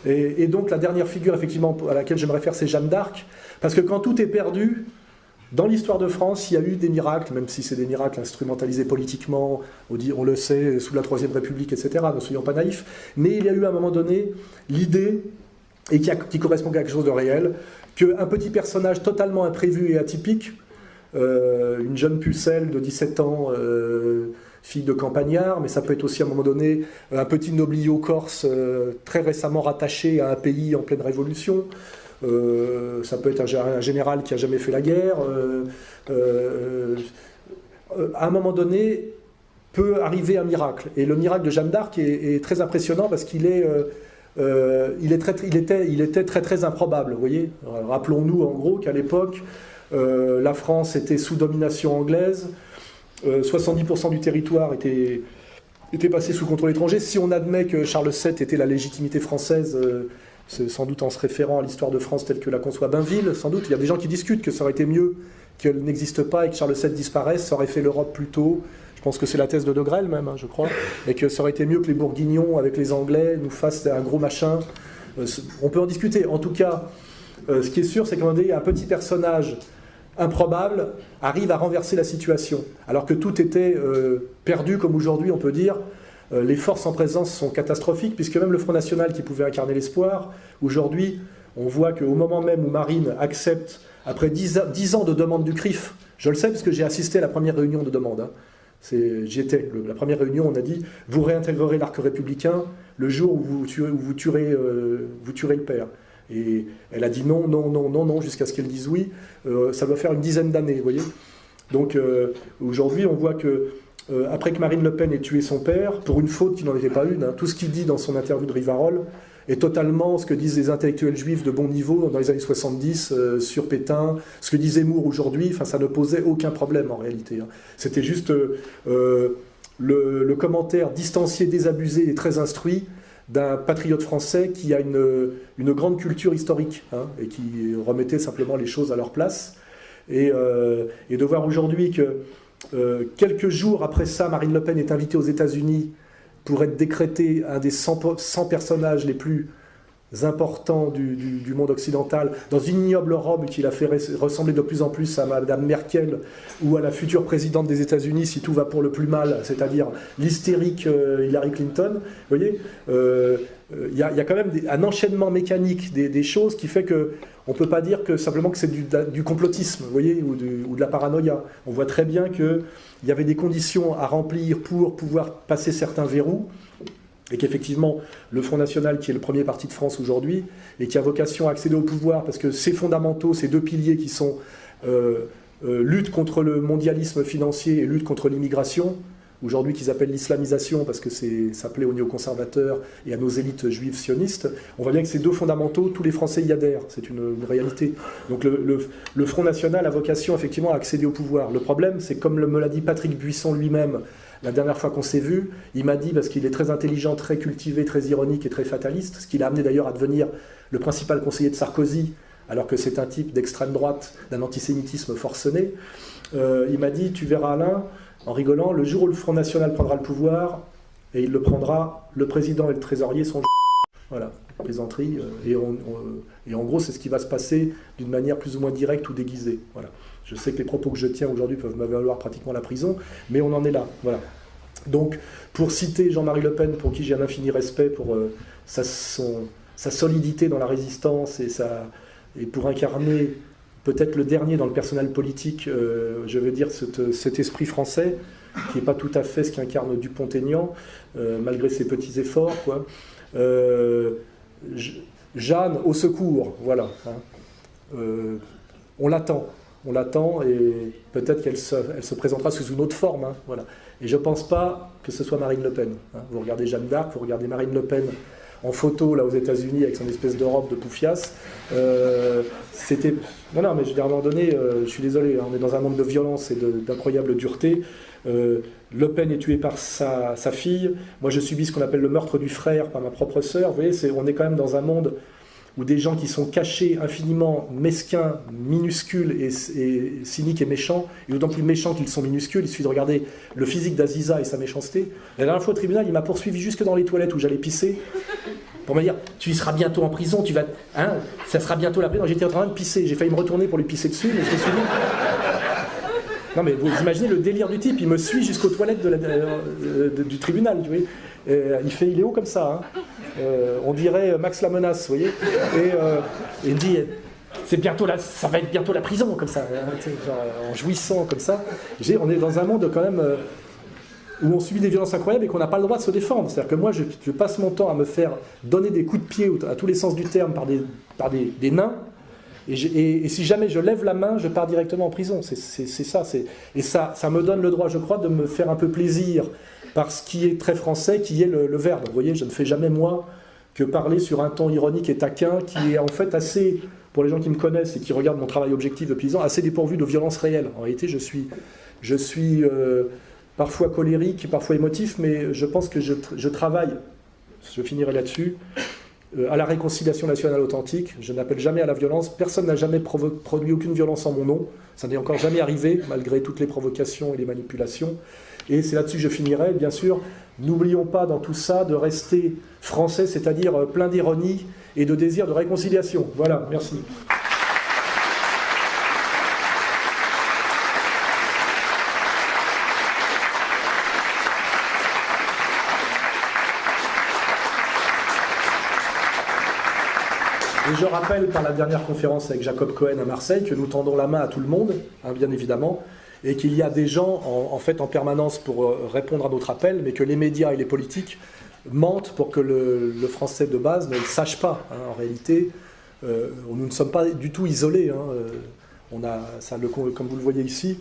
Et donc la dernière figure effectivement à laquelle je me réfère, c'est Jeanne d'Arc, parce que quand tout est perdu, dans l'histoire de France, il y a eu des miracles, même si c'est des miracles instrumentalisés politiquement, on le sait, sous la Troisième République, etc., ne soyons pas naïfs, mais il y a eu à un moment donné l'idée, et qui correspond à quelque chose de réel, qu'un petit personnage totalement imprévu et atypique, une jeune pucelle de 17 ans, fille de campagnard, mais ça peut être aussi à un moment donné un petit nobliau corse très récemment rattaché à un pays en pleine révolution, ça peut être un général qui n'a jamais fait la guerre, à un moment donné peut arriver un miracle. Et le miracle de Jeanne d'Arc est très impressionnant parce qu'il était très très improbable. Vous voyez, rappelons-nous en gros qu'à l'époque, la France était sous domination anglaise, 70% du territoire était passé sous contrôle étranger. Si on admet que Charles VII était la légitimité française, c'est sans doute en se référant à l'histoire de France telle que la conçoit Bainville, sans doute. Il y a des gens qui discutent que ça aurait été mieux qu'elle n'existe pas et que Charles VII disparaisse, ça aurait fait l'Europe plus tôt. Je pense que c'est la thèse de De Grelle même, hein, je crois. Et que ça aurait été mieux que les Bourguignons, avec les Anglais, nous fassent un gros machin. On peut en discuter. En tout cas, ce qui est sûr, c'est qu'un petit personnage improbable arrive à renverser la situation. Alors que tout était perdu, comme aujourd'hui, on peut dire. Les forces en présence sont catastrophiques, puisque même le Front National qui pouvait incarner l'espoir, aujourd'hui, on voit qu'au moment même où Marine accepte, après 10 ans de demande du CRIF, je le sais parce que j'ai assisté à la première réunion de demande, hein. J'y étais. La première réunion, on a dit « Vous réintégrerez l'arc républicain le jour où vous tuerez le père ». Et elle a dit non, non, non, non, non, jusqu'à ce qu'elle dise oui. Ça doit faire une dizaine d'années, vous voyez. Donc aujourd'hui, on voit que après que Marine Le Pen ait tué son père, pour une faute qui n'en était pas une, hein, tout ce qu'il dit dans son interview de Rivarol est totalement ce que disent les intellectuels juifs de bon niveau dans les années 70 sur Pétain, ce que dit Zemmour aujourd'hui, enfin ça ne posait aucun problème en réalité, hein. C'était juste le commentaire distancié, désabusé et très instruit d'un patriote français qui a une grande culture historique, hein, et qui remettait simplement les choses à leur place. Et de voir aujourd'hui que quelques jours après ça, Marine Le Pen est invitée aux États-Unis pour être décrétée un des 100 personnages les plus importants du monde occidental, dans une ignoble robe qui l'a fait ressembler de plus en plus à Madame Merkel ou à la future présidente des États-Unis si tout va pour le plus mal, c'est-à-dire l'hystérique Hillary Clinton. Vous voyez, y a quand même un enchaînement mécanique des choses qui fait que on ne peut pas dire que simplement que c'est du complotisme, vous voyez, ou de la paranoïa. On voit très bien qu'il y avait des conditions à remplir pour pouvoir passer certains verrous, et qu'effectivement, le Front National, qui est le premier parti de France aujourd'hui, et qui a vocation à accéder au pouvoir, parce que ces fondamentaux, ces deux piliers qui sont lutte contre le mondialisme financier et lutte contre l'immigration, aujourd'hui qu'ils appellent l'islamisation, parce que ça plaît aux néoconservateurs et à nos élites juives sionistes, on voit bien que ces deux fondamentaux, tous les Français y adhèrent, c'est une réalité. Donc le Front National a vocation effectivement à accéder au pouvoir. Le problème, c'est comme me l'a dit Patrick Buisson lui-même, la dernière fois qu'on s'est vu, il m'a dit, parce qu'il est très intelligent, très cultivé, très ironique et très fataliste, ce qui l'a amené d'ailleurs à devenir le principal conseiller de Sarkozy, alors que c'est un type d'extrême droite, d'un antisémitisme forcené, il m'a dit, tu verras Alain, en rigolant, le jour où le Front National prendra le pouvoir, et il le prendra, le président et le trésorier sont... Voilà, plaisanterie, et en gros c'est ce qui va se passer d'une manière plus ou moins directe ou déguisée. Voilà. Je sais que les propos que je tiens aujourd'hui peuvent me valoir pratiquement la prison, mais on en est là. Voilà. Donc, pour citer Jean-Marie Le Pen, pour qui j'ai un infini respect pour sa solidité dans la résistance et pour incarner peut-être le dernier dans le personnel politique, je veux dire cet esprit français, qui n'est pas tout à fait ce qu'incarne Dupont-Aignan, malgré ses petits efforts, quoi. Jeanne, au secours, voilà. Hein. On l'attend et peut-être qu'elle se présentera sous une autre forme, hein, voilà. Et je ne pense pas que ce soit Marine Le Pen, hein. Vous regardez Jeanne d'Arc, vous regardez Marine Le Pen en photo là aux États-Unis avec son espèce de robe de poufias. C'était... Non, mais je veux dire, à un moment donné, je suis désolé, hein, on est dans un monde de violence et d'incroyable dureté. Le Pen est tué par sa fille. Moi, je subis ce qu'on appelle le meurtre du frère par ma propre sœur. Vous voyez, on est quand même dans un monde où des gens qui sont cachés, infiniment mesquins, minuscules et cyniques et méchants, et d'autant plus méchants qu'ils sont minuscules, il suffit de regarder le physique d'Aziza et sa méchanceté. La dernière fois au tribunal, il m'a poursuivi jusque dans les toilettes où j'allais pisser, pour me dire, tu seras bientôt en prison, ça sera bientôt la prison. J'étais en train de pisser, j'ai failli me retourner pour lui pisser dessus, mais je me suis dit... Non mais vous imaginez le délire du type, il me suit jusqu'aux toilettes du tribunal, tu vois. Il est haut comme ça, hein. On dirait Max la menace, vous voyez. Et il me dit, ça va être bientôt la prison, comme ça, hein, genre, en jouissant comme ça. On est dans un monde quand même où on subit des violences incroyables et qu'on n'a pas le droit de se défendre. C'est-à-dire que moi, je passe mon temps à me faire donner des coups de pied à tous les sens du terme par des nains. Et si jamais je lève la main, je pars directement en prison. C'est ça. Et ça me donne le droit, je crois, de me faire un peu plaisir par ce qui est très français, qui est le verbe. Vous voyez, je ne fais jamais, moi, que parler sur un ton ironique et taquin, qui est en fait assez, pour les gens qui me connaissent et qui regardent mon travail objectif depuis 10 ans, assez dépourvu de violence réelle. En réalité, je suis parfois colérique, parfois émotif, mais je pense que je travaille, je finirai là-dessus, à la réconciliation nationale authentique. Je n'appelle jamais à la violence. Personne n'a jamais produit aucune violence en mon nom. Ça n'est encore jamais arrivé, malgré toutes les provocations et les manipulations. Et c'est là-dessus que je finirai. Bien sûr, n'oublions pas dans tout ça de rester français, c'est-à-dire plein d'ironie et de désir de réconciliation. Voilà, merci. je rappelle par la dernière conférence avec Jacob Cohen à Marseille que nous tendons la main à tout le monde, hein, bien évidemment, et qu'il y a des gens en fait en permanence pour répondre à notre appel, mais que les médias et les politiques mentent pour que le français de base ne le sache pas. Hein. En réalité, nous ne sommes pas du tout isolés. Hein. On a, ça, comme vous le voyez ici,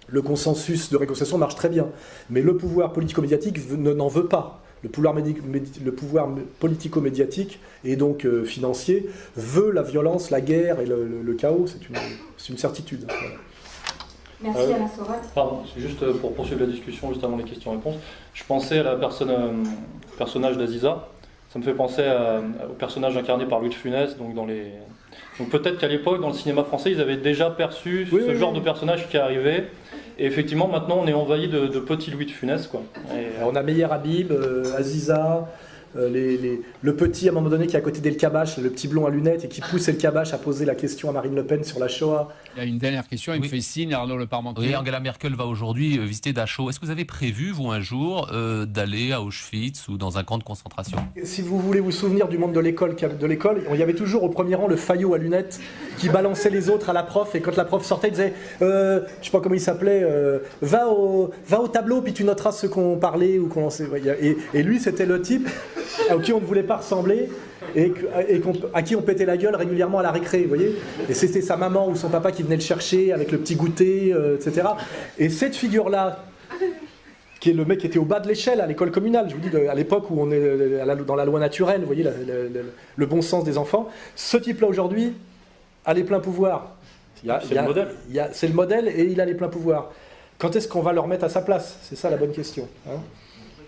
le consensus de réconciliation marche très bien. Mais le pouvoir politico-médiatique n'en veut pas. Le pouvoir politico-médiatique et donc financier veut la violence, la guerre et le chaos. C'est une certitude. Voilà. Merci Alain Soral. Pardon, c'est juste pour poursuivre la discussion, juste avant les questions-réponses. Je pensais à la personnage d'Aziza. Ça me fait penser au personnage incarné par Louis de Funès. Donc peut-être qu'à l'époque, dans le cinéma français, ils avaient déjà perçu ce genre de personnage qui arrivait. Et effectivement, maintenant, on est envahi de petits Louis de Funès, quoi. On a Meyer Habib, Aziza, le petit, à un moment donné, qui est à côté d'El Kabash, le petit blond à lunettes, et qui pousse El Kabash à poser la question à Marine Le Pen sur la Shoah. Il y a une dernière question, il me fait signe, Arnaud Le Parmentier. Oui, Angela Merkel va aujourd'hui visiter Dachau. Est-ce que vous avez prévu, vous, un jour, d'aller à Auschwitz ou dans un camp de concentration? Si vous voulez vous souvenir du monde de l'école, il y avait toujours au premier rang le faillot à lunettes qui balançait les autres à la prof, et quand la prof sortait, il disait, je sais pas comment il s'appelait, va au tableau, puis tu noteras ce qu'on parlait ou qu'on lançait. Et lui, c'était le type à qui on ne voulait pas ressembler et à qui on pétait la gueule régulièrement à la récré, vous voyez. Et c'était sa maman ou son papa qui venait le chercher avec le petit goûter, etc. Et cette figure-là, qui est le mec qui était au bas de l'échelle à l'école communale, je vous dis, à l'époque où on est dans la loi naturelle, vous voyez, le bon sens des enfants, ce type-là aujourd'hui a les pleins pouvoirs. C'est le modèle. C'est le modèle et il a les pleins pouvoirs. Quand est-ce qu'on va le remettre à sa place? C'est ça la bonne question. Hein.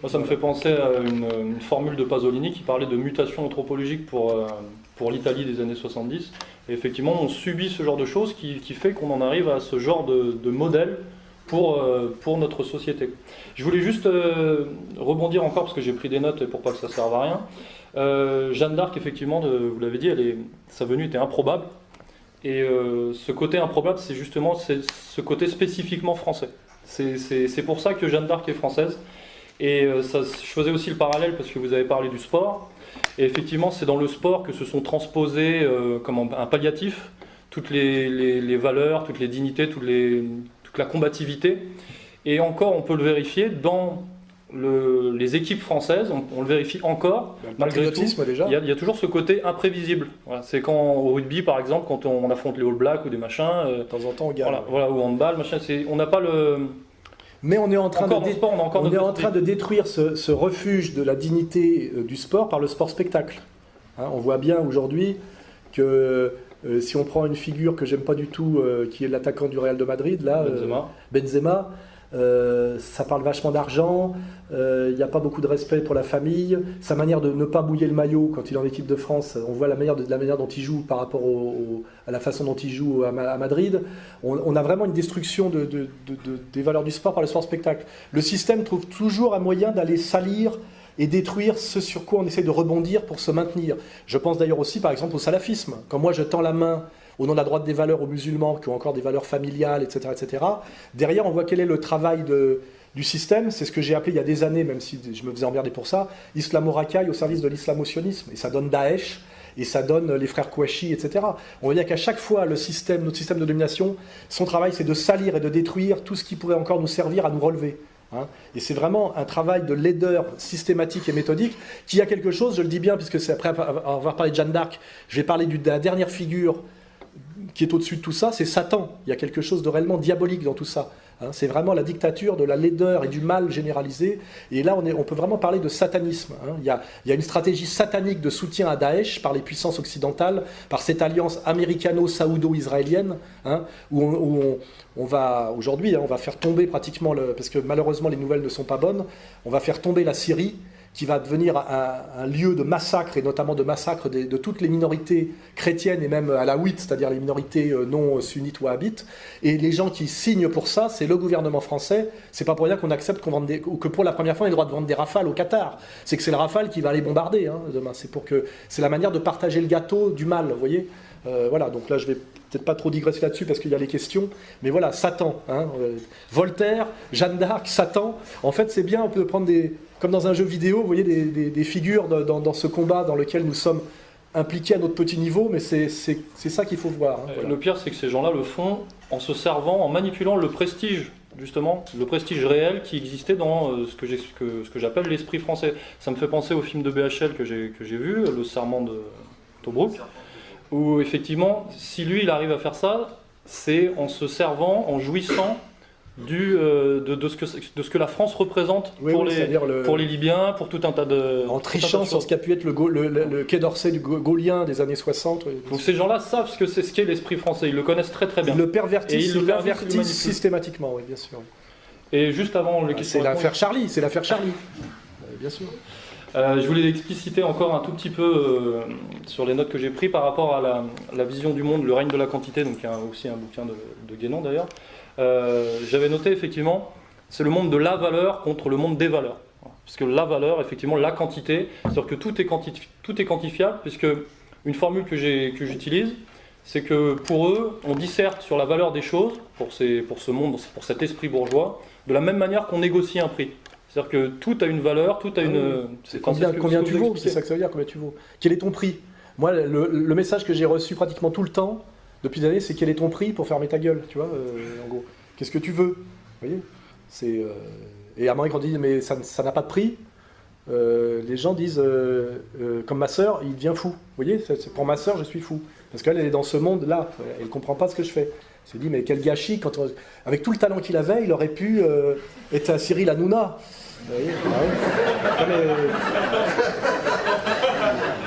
Moi, ça me fait penser à une formule de Pasolini qui parlait de mutation anthropologique pour l'Italie des années 70. Et effectivement, on subit ce genre de choses qui fait qu'on en arrive à ce genre de modèle pour notre société. Je voulais juste rebondir encore, parce que j'ai pris des notes pour pas que ça ne serve à rien. Jeanne d'Arc, effectivement, vous l'avez dit, sa venue était improbable. Et ce côté improbable, c'est justement ce côté spécifiquement français. C'est pour ça que Jeanne d'Arc est française. Et je faisais aussi le parallèle parce que vous avez parlé du sport. Et effectivement, c'est dans le sport que se sont transposés comme un palliatif toutes les valeurs, toutes les dignités, toute la combativité. Et encore, on peut le vérifier dans les équipes françaises, on le vérifie encore, malgré tout. Déjà. Il y a toujours ce côté imprévisible. Voilà, c'est quand au rugby, par exemple, quand on affronte les All Blacks ou des machins. De temps en temps, on gagne. Voilà, ou handball, machin. On n'a pas le. Mais on est en train, de détruire ce refuge de la dignité du sport par le sport-spectacle. Hein, on voit bien aujourd'hui que si on prend une figure que j'aime pas du tout, qui est l'attaquant du Real de Madrid, là, Benzema, ça parle vachement d'argent, il n'y a pas beaucoup de respect pour la famille, sa manière de ne pas mouiller le maillot quand il est en équipe de France, on voit la manière dont il joue par rapport à la façon dont il joue à Madrid. On a vraiment une destruction des valeurs du sport par le sport-spectacle. Le système trouve toujours un moyen d'aller salir et détruire ce sur quoi on essaie de rebondir pour se maintenir. Je pense d'ailleurs aussi par exemple au salafisme. Quand moi je tends la main au nom de la droite des valeurs aux musulmans qui ont encore des valeurs familiales, etc., etc., derrière on voit quel est le travail du système. C'est ce que j'ai appelé il y a des années, même si je me faisais emmerder pour ça, islamo-racaille au service de l'islamo-sionisme. Et ça donne Daesh, et ça donne les frères Kouachi, etc. On voit bien qu'à chaque fois, notre système de domination, son travail c'est de salir et de détruire tout ce qui pourrait encore nous servir à nous relever. Hein. Et c'est vraiment un travail de laideur systématique et méthodique qui a quelque chose, je le dis bien, puisque c'est après avoir parlé de Jeanne d'Arc, je vais parler de la dernière figure qui est au-dessus de tout ça, c'est Satan. Il y a quelque chose de réellement diabolique dans tout ça. Hein. C'est vraiment la dictature de la laideur et du mal généralisé. Et là, on peut vraiment parler de satanisme. Hein. Il y a une stratégie satanique de soutien à Daesh par les puissances occidentales, par cette alliance américano-saoudo-israélienne, hein, où on va, aujourd'hui, hein, on va faire tomber pratiquement, parce que malheureusement les nouvelles ne sont pas bonnes, on va faire tomber la Syrie, qui va devenir un lieu de massacre, et notamment de massacre de toutes les minorités chrétiennes et même alaouites, c'est-à-dire les minorités non sunnites ou wahhabites. Et les gens qui signent pour ça, c'est le gouvernement français. C'est pas pour rien qu'on accepte ou que pour la première fois on ait le droit de vendre des Rafales au Qatar. C'est que c'est le Rafale qui va aller bombarder demain. C'est la manière de partager le gâteau du mal, vous voyez. Voilà, donc là je vais peut-être pas trop digresser là-dessus parce qu'il y a les questions, mais voilà, Satan, hein, Voltaire, Jeanne d'Arc, Satan, en fait c'est bien, on peut prendre comme dans un jeu vidéo, vous voyez des figures dans ce combat dans lequel nous sommes impliqués à notre petit niveau, mais c'est ça qu'il faut voir. Hein, voilà. Le pire, c'est que ces gens-là le font en se servant, en manipulant le prestige, justement, le prestige réel qui existait dans ce que j'appelle l'esprit français. Ça me fait penser au film de BHL que j'ai vu, Le Serment de Tobruk, où effectivement, si lui, il arrive à faire ça, c'est en se servant, en jouissant de ce que la France représente pour les Libyens, pour tout un tas de... En trichant sur ce qu'a pu être le Quai d'Orsay du gaulien des années 60. Donc ces gens-là savent ce que c'est, ce qu'est l'esprit français, ils le connaissent très très bien. Ils le pervertissent, systématiquement, oui, bien sûr. Et juste avant les questions... C'est l'affaire Charlie, bien sûr. Je voulais expliciter encore un tout petit peu sur les notes que j'ai prises par rapport à la vision du monde, le règne de la quantité, donc il y a aussi un bouquin de Guénon d'ailleurs. J'avais noté effectivement, c'est le monde de la valeur contre le monde des valeurs. Parce que la valeur, effectivement, la quantité, c'est-à-dire que tout est quantifiable, puisque une formule que j'utilise, c'est que pour eux, on disserte sur la valeur des choses, pour ce monde, pour cet esprit bourgeois, de la même manière qu'on négocie un prix. C'est-à-dire que tout a une valeur, tout a une... Combien tu vaux, c'est ça que ça veut dire, combien tu vaux. Quel est ton prix? Moi, le message que j'ai reçu pratiquement tout le temps, depuis des années, c'est quel est ton prix pour fermer ta gueule, tu vois, en gros. Qu'est-ce que tu veux? Vous voyez, et à moins qu'on dise, mais ça n'a pas de prix, les gens disent, comme ma sœur, il devient fou. Vous voyez, pour ma sœur, je suis fou. Parce qu'elle est dans ce monde-là, elle ne comprend pas ce que je fais. Elle se dit, mais quel gâchis, avec tout le talent qu'il avait, il aurait pu être à Cyril Hanouna. Vous voyez,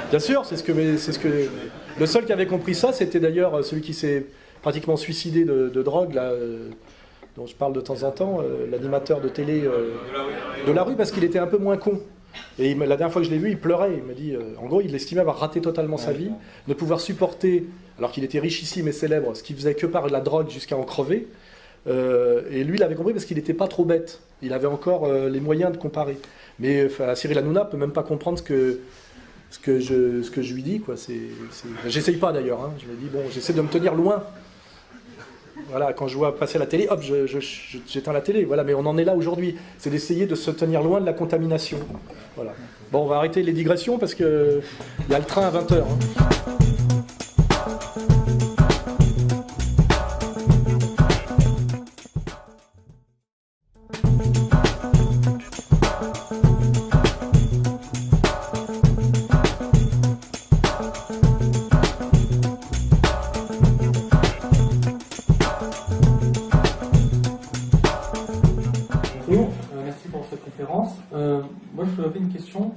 bien sûr, c'est ce que le seul qui avait compris ça, c'était d'ailleurs celui qui s'est pratiquement suicidé de drogue, là, dont je parle de temps en temps, l'animateur de télé de la rue, parce qu'il était un peu moins con. Et la dernière fois que je l'ai vu, il pleurait. Il m'a dit, en gros, il estimait avoir raté totalement sa vie, ne pouvoir supporter, alors qu'il était richissime et célèbre, ce qu'il faisait que par de la drogue jusqu'à en crever. Et lui, il avait compris parce qu'il n'était pas trop bête. Il avait encore les moyens de comparer. Mais Cyril Hanouna ne peut même pas comprendre ce que je lui dis, quoi. J'essaye pas d'ailleurs. Hein. Je me dis, bon, j'essaie de me tenir loin. Voilà, quand je vois passer la télé, hop, j'éteins la télé. Voilà, mais on en est là aujourd'hui. C'est d'essayer de se tenir loin de la contamination. Voilà. Bon, on va arrêter les digressions parce qu'il y a le train à 20h. Hein. Moi, je avais une question.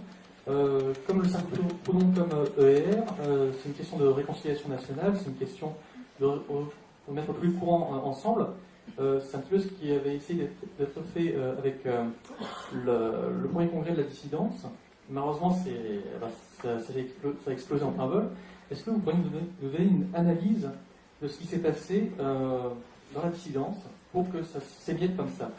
Comme le 5 pronom comme ER, c'est une question de réconciliation nationale, c'est une question de mettre plus courant ensemble. C'est un petit peu ce qui avait essayé d'être fait avec le premier congrès de la dissidence. Malheureusement, ça a explosé en plein vol. Est-ce que vous pourriez nous donner une analyse de ce qui s'est passé dans la dissidence pour que ça s'émiette comme ça?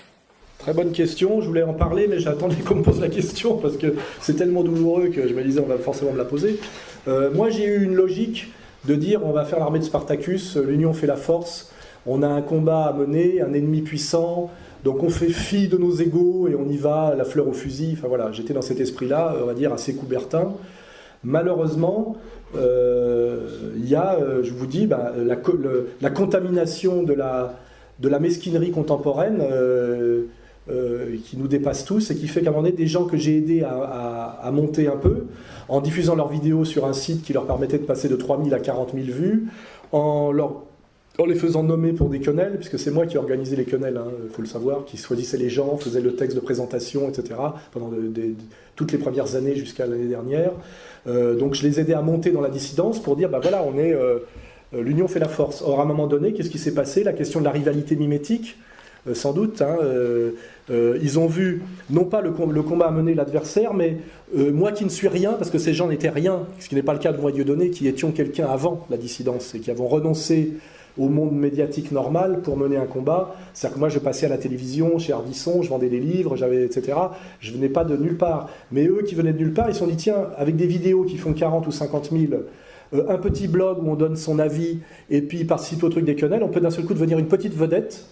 Très bonne question, je voulais en parler, mais j'attendais qu'on me pose la question, parce que c'est tellement douloureux que je me disais on va forcément me la poser. Moi j'ai eu une logique de dire on va faire l'armée de Spartacus, l'union fait la force, on a un combat à mener, un ennemi puissant, donc on fait fi de nos égos et on y va, la fleur au fusil, enfin voilà, j'étais dans cet esprit-là, on va dire assez coubertin. Malheureusement, il y a, je vous dis, la contamination de la mesquinerie contemporaine qui nous dépasse tous et qui fait qu'à un moment donné, des gens que j'ai aidés à monter un peu, en diffusant leurs vidéos sur un site qui leur permettait de passer de 3000 à 40 000 vues, en les faisant nommer pour des quenelles, puisque c'est moi qui organisais les quenelles, il faut le savoir, qui choisissait les gens, faisait le texte de présentation, etc., pendant toutes les premières années jusqu'à l'année dernière. Donc je les aidais à monter dans la dissidence pour dire, bah voilà, on est... l'union fait la force. Or, à un moment donné, qu'est-ce qui s'est passé? La question de la rivalité mimétique, sans doute. Ils ont vu, non pas le combat à mener l'adversaire, mais moi qui ne suis rien, parce que ces gens n'étaient rien, ce qui n'est pas le cas de moi et Dieudonné, qui étions quelqu'un avant la dissidence, et qui avons renoncé au monde médiatique normal pour mener un combat. C'est-à-dire que moi, je passais à la télévision, chez Ardisson, je vendais des livres, etc. Je venais pas de nulle part. Mais eux qui venaient de nulle part, ils se sont dit, tiens, avec des vidéos qui font 40 ou 50 000, un petit blog où on donne son avis et puis il participe au truc des quenelles, on peut d'un seul coup devenir une petite vedette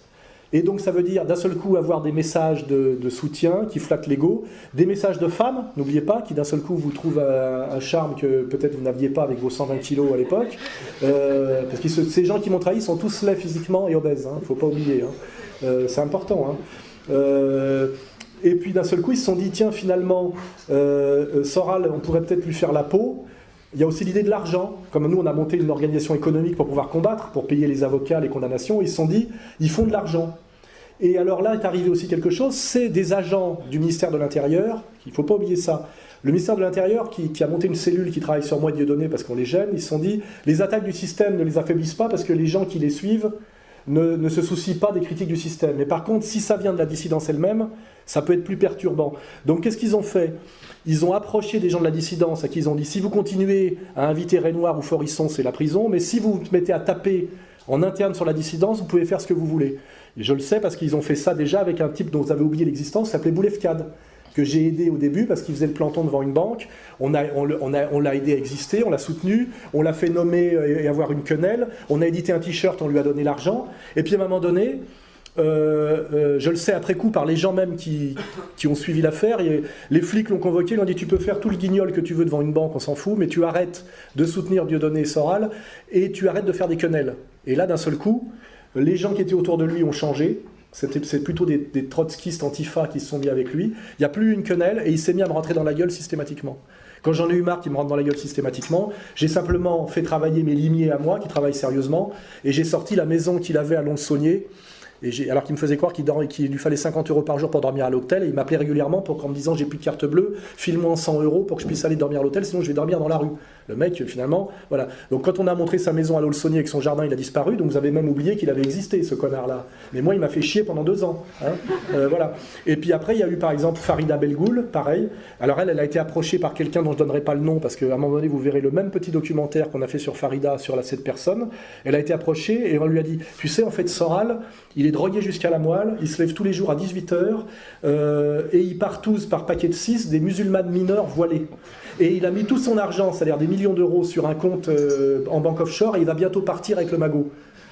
Et donc ça veut dire d'un seul coup avoir des messages de soutien qui flattent l'ego, des messages de femmes, n'oubliez pas, qui d'un seul coup vous trouvent un charme que peut-être vous n'aviez pas avec vos 120 kilos à l'époque. Parce que ces gens qui m'ont trahi sont tous laids physiquement et obèses, il ne faut pas oublier. C'est important. Et puis d'un seul coup ils se sont dit, tiens finalement, Soral, on pourrait peut-être lui faire la peau. Il y a aussi l'idée de l'argent. Comme nous, on a monté une organisation économique pour pouvoir combattre, pour payer les avocats, les condamnations. Ils se sont dit, ils font de l'argent. Et alors là est arrivé aussi quelque chose, c'est des agents du ministère de l'Intérieur, il ne faut pas oublier ça. Le ministère de l'Intérieur qui a monté une cellule qui travaille sur moi, Dieudonné, parce qu'on les gêne, ils se sont dit, les attaques du système ne les affaiblissent pas parce que les gens qui les suivent ne se soucient pas des critiques du système. Mais par contre, si ça vient de la dissidence elle-même, ça peut être plus perturbant. Donc qu'est-ce qu'ils ont fait ? Ils ont approché des gens de la dissidence à qui ils ont dit, si vous continuez à inviter Renoir ou Forisson, c'est la prison, mais si vous vous mettez à taper en interne sur la dissidence, vous pouvez faire ce que vous voulez. Et je le sais parce qu'ils ont fait ça déjà avec un type dont vous avez oublié l'existence, qui s'appelait Boulefkad, que j'ai aidé au début parce qu'il faisait le planton devant une banque. On l'a aidé à exister, on l'a soutenu, on l'a fait nommer et avoir une quenelle, on a édité un t-shirt, on lui a donné l'argent, et puis à un moment donné, je le sais après coup par les gens même qui ont suivi l'affaire, les flics l'ont convoqué, ils lui ont dit tu peux faire tout le guignol que tu veux devant une banque, on s'en fout, mais tu arrêtes de soutenir Dieudonné et Soral et tu arrêtes de faire des quenelles. Et là d'un seul coup, les gens qui étaient autour de lui ont changé, c'est plutôt des trotskistes antifa qui se sont mis avec lui, il n'y a plus une quenelle et il s'est mis à me rentrer dans la gueule systématiquement. Quand j'en ai eu marre qu'il me rentre dans la gueule systématiquement, j'ai simplement fait travailler mes limiers à moi, qui travaillent sérieusement, et j'ai sorti la maison qu'il avait à Lons-Saunier, alors qu'il me faisait croire qu'il lui fallait 50 € par jour pour dormir à l'hôtel, et il m'appelait régulièrement en me disant j'ai plus de carte bleue, file-moi 100 € pour que je puisse aller dormir à l'hôtel, sinon je vais dormir dans la rue. Le mec, finalement, voilà. Donc quand on a montré sa maison à Lons-Saunier avec son jardin, il a disparu, donc vous avez même oublié qu'il avait existé, ce connard-là. Mais moi, il m'a fait chier pendant 2 ans. Voilà. Et puis après, il y a eu par exemple Farida Belgoul, pareil. Alors elle a été approchée par quelqu'un dont je ne donnerai pas le nom, parce qu'à un moment donné, vous verrez le même petit documentaire qu'on a fait sur Farida, sur cette personne. Elle a été approchée et on lui a dit, tu sais, en fait, Soral, il est drogué jusqu'à la moelle, il se lève tous les jours à 18h, et il part tous par paquet de 6 des musulmanes mineurs voilés. Et il a mis tout son argent, c'est-à-dire des millions d'euros sur un compte en banque offshore, et il va bientôt partir avec le magot.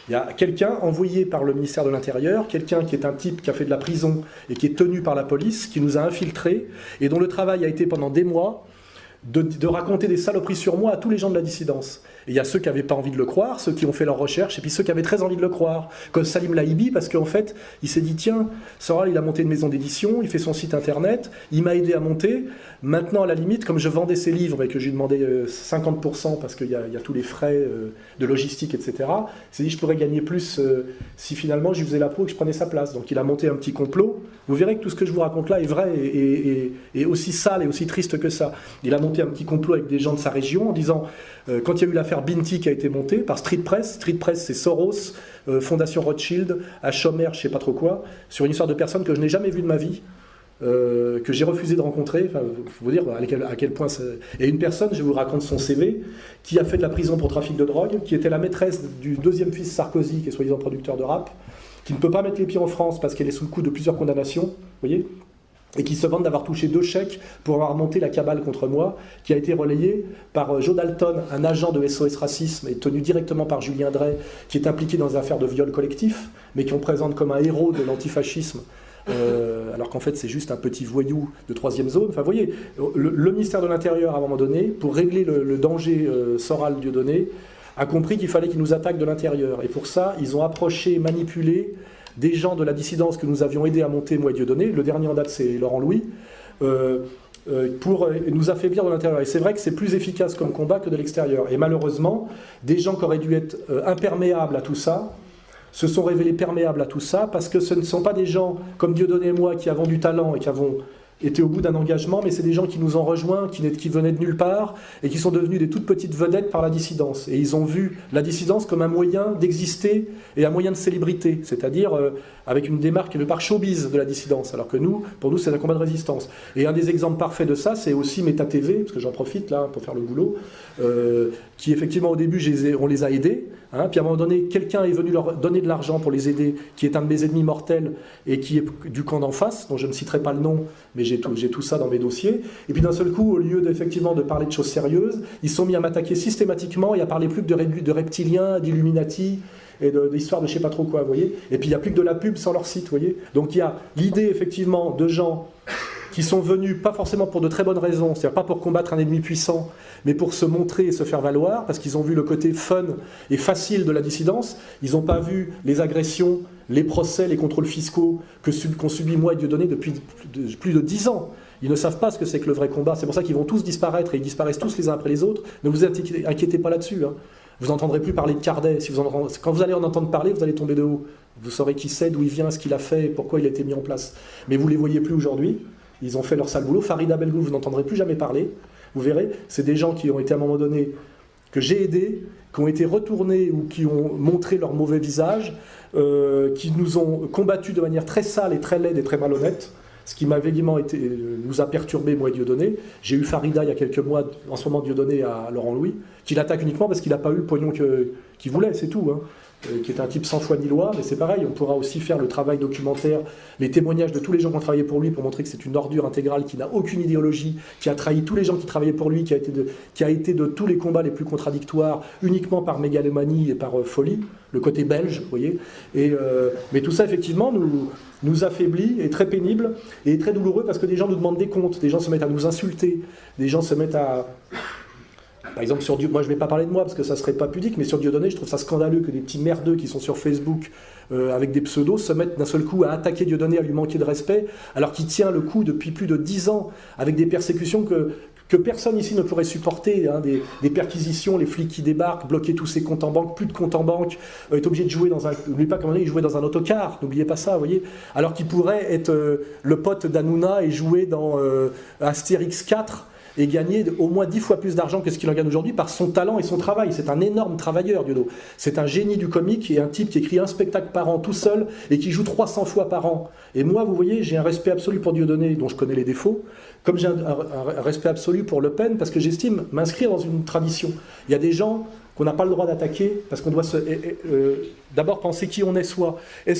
Il y a quelqu'un envoyé par le ministère de l'Intérieur, quelqu'un qui est un type qui a fait de la prison et qui est tenu par la police, qui nous a infiltrés, et dont le travail a été pendant des mois de raconter des saloperies sur moi à tous les gens de la dissidence. Et il y a ceux qui n'avaient pas envie de le croire, ceux qui ont fait leurs recherches, et puis ceux qui avaient très envie de le croire, comme Salim Lahibi, parce qu'en fait, il s'est dit, tiens, Soral, il a monté une maison d'édition, il fait son site internet, il m'a aidé à monter, maintenant, à la limite, comme je vendais ses livres, et que j'ai demandé 50%, parce qu'il y a tous les frais de logistique, etc., il s'est dit, je pourrais gagner plus si finalement, je lui faisais la peau et que je prenais sa place. Donc il a monté un petit complot. Vous verrez que tout ce que je vous raconte là est vrai et aussi sale et aussi triste que ça. Il a monté un petit complot avec des gens de sa région en disant, quand il y a eu l'affaire Binti qui a été montée par Street Press c'est Soros, Fondation Rothschild, Achomer, je sais pas trop quoi, sur une histoire de personnes que je n'ai jamais vues de ma vie, que j'ai refusé de rencontrer, enfin, faut vous dire à quel point et une personne, je vous raconte son CV, qui a fait de la prison pour trafic de drogue, qui était la maîtresse du deuxième fils Sarkozy, qui est soi-disant producteur de rap, qui ne peut pas mettre les pieds en France parce qu'elle est sous le coup de plusieurs condamnations, vous voyez, et qui se vante d'avoir touché 2 chèques pour avoir monté la cabale contre moi, qui a été relayée par Joe Dalton, un agent de SOS Racisme, et tenu directement par Julien Drey, qui est impliqué dans des affaires de viol collectif, mais qu'on présente comme un héros de l'antifascisme, alors qu'en fait c'est juste un petit voyou de 3e zone. Enfin, vous voyez, le ministère de l'Intérieur, à un moment donné, pour régler le danger Soral Dieudonné, a compris qu'il fallait qu'ils nous attaquent de l'intérieur. Et pour ça, ils ont approché, manipulé des gens de la dissidence que nous avions aidé à monter, moi et Dieudonné. Le dernier en date, c'est Laurent Louis, pour nous affaiblir de l'intérieur. Et c'est vrai que c'est plus efficace comme combat que de l'extérieur. Et malheureusement, des gens qui auraient dû être imperméables à tout ça, se sont révélés perméables à tout ça, parce que ce ne sont pas des gens comme Dieudonné et moi qui avons du talent et qui avons été au bout d'un engagement, mais c'est des gens qui nous ont rejoints, qui venaient de nulle part, et qui sont devenus des toutes petites vedettes par la dissidence. Et ils ont vu la dissidence comme un moyen d'exister et un moyen de célébrité, c'est-à-dire avec une démarche qui est le par showbiz de la dissidence, alors que pour nous, c'est un combat de résistance. Et un des exemples parfaits de ça, c'est aussi Meta TV, parce que j'en profite là pour faire le boulot. qui effectivement au début on les a aidés, hein, puis à un moment donné quelqu'un est venu leur donner de l'argent pour les aider, qui est un de mes ennemis mortels et qui est du camp d'en face, dont je ne citerai pas le nom, mais j'ai tout ça dans mes dossiers, et puis d'un seul coup, au lieu effectivement de parler de choses sérieuses, ils sont mis à m'attaquer systématiquement et à parler plus que de reptiliens, d'Illuminati, et d'histoire de je sais pas trop quoi, vous voyez, et puis il n'y a plus que de la pub sur leur site, vous voyez, donc il y a l'idée effectivement de gens qui sont venus pas forcément pour de très bonnes raisons, c'est-à-dire pas pour combattre un ennemi puissant, mais pour se montrer et se faire valoir, parce qu'ils ont vu le côté fun et facile de la dissidence, ils n'ont pas vu les agressions, les procès, les contrôles fiscaux qu'ont subi moi et Dieudonné depuis plus de 10 ans. Ils ne savent pas ce que c'est que le vrai combat, c'est pour ça qu'ils vont tous disparaître, et ils disparaissent tous les uns après les autres, ne vous inquiétez pas là-dessus, hein. Vous n'entendrez plus parler de Cardet, quand vous allez en entendre parler, vous allez tomber de haut, vous saurez qui c'est, d'où il vient, ce qu'il a fait, pourquoi il a été mis en place, mais vous ne les voyez plus aujourd'hui. Ils ont fait leur sale boulot. Farida Belgoul, vous n'entendrez plus jamais parler. Vous verrez, c'est des gens qui ont été à un moment donné, que j'ai aidés, qui ont été retournés ou qui ont montré leur mauvais visage, qui nous ont combattus de manière très sale et très laide et très malhonnête, ce qui nous a perturbé, moi et Dieudonné. J'ai eu Farida il y a quelques mois, en ce moment Dieudonné à Laurent Louis, qui l'attaque uniquement parce qu'il n'a pas eu le pognon qu'il voulait, c'est tout, hein. Qui est un type sans foi ni loi, mais c'est pareil, on pourra aussi faire le travail documentaire, les témoignages de tous les gens qui ont travaillé pour lui pour montrer que c'est une ordure intégrale, qui n'a aucune idéologie, qui a trahi tous les gens qui travaillaient pour lui, qui a été de tous les combats les plus contradictoires, uniquement par mégalomanie et par folie, le côté belge, vous voyez. Mais tout ça, effectivement, nous affaiblit, est très pénible et très douloureux parce que des gens nous demandent des comptes, des gens se mettent à nous insulter, des gens se mettent à... Par exemple, moi je ne vais pas parler de moi parce que ça ne serait pas pudique, mais sur Dieudonné, je trouve ça scandaleux que des petits merdeux qui sont sur Facebook avec des pseudos se mettent d'un seul coup à attaquer Dieudonné, à lui manquer de respect, alors qu'il tient le coup depuis plus de 10 ans, avec des persécutions que personne ici ne pourrait supporter, hein, des perquisitions, les flics qui débarquent, bloquer tous ses comptes en banque, plus de comptes en banque, est obligé de jouer n'oubliez pas comment il jouait dans un autocar, n'oubliez pas ça, vous voyez, alors qu'il pourrait être le pote d'Hanouna et jouer dans Astérix 4, et gagner au moins 10 fois plus d'argent que ce qu'il en gagne aujourd'hui par son talent et son travail. C'est un énorme travailleur, Diodo. C'est un génie du comique et un type qui écrit un spectacle par an tout seul et qui joue 300 fois par an. Et moi, vous voyez, j'ai un respect absolu pour Dieudonné, dont je connais les défauts, comme j'ai un respect absolu pour Le Pen, parce que j'estime m'inscrire dans une tradition. Il y a des gens qu'on n'a pas le droit d'attaquer, parce qu'on doit d'abord penser qui on est soi.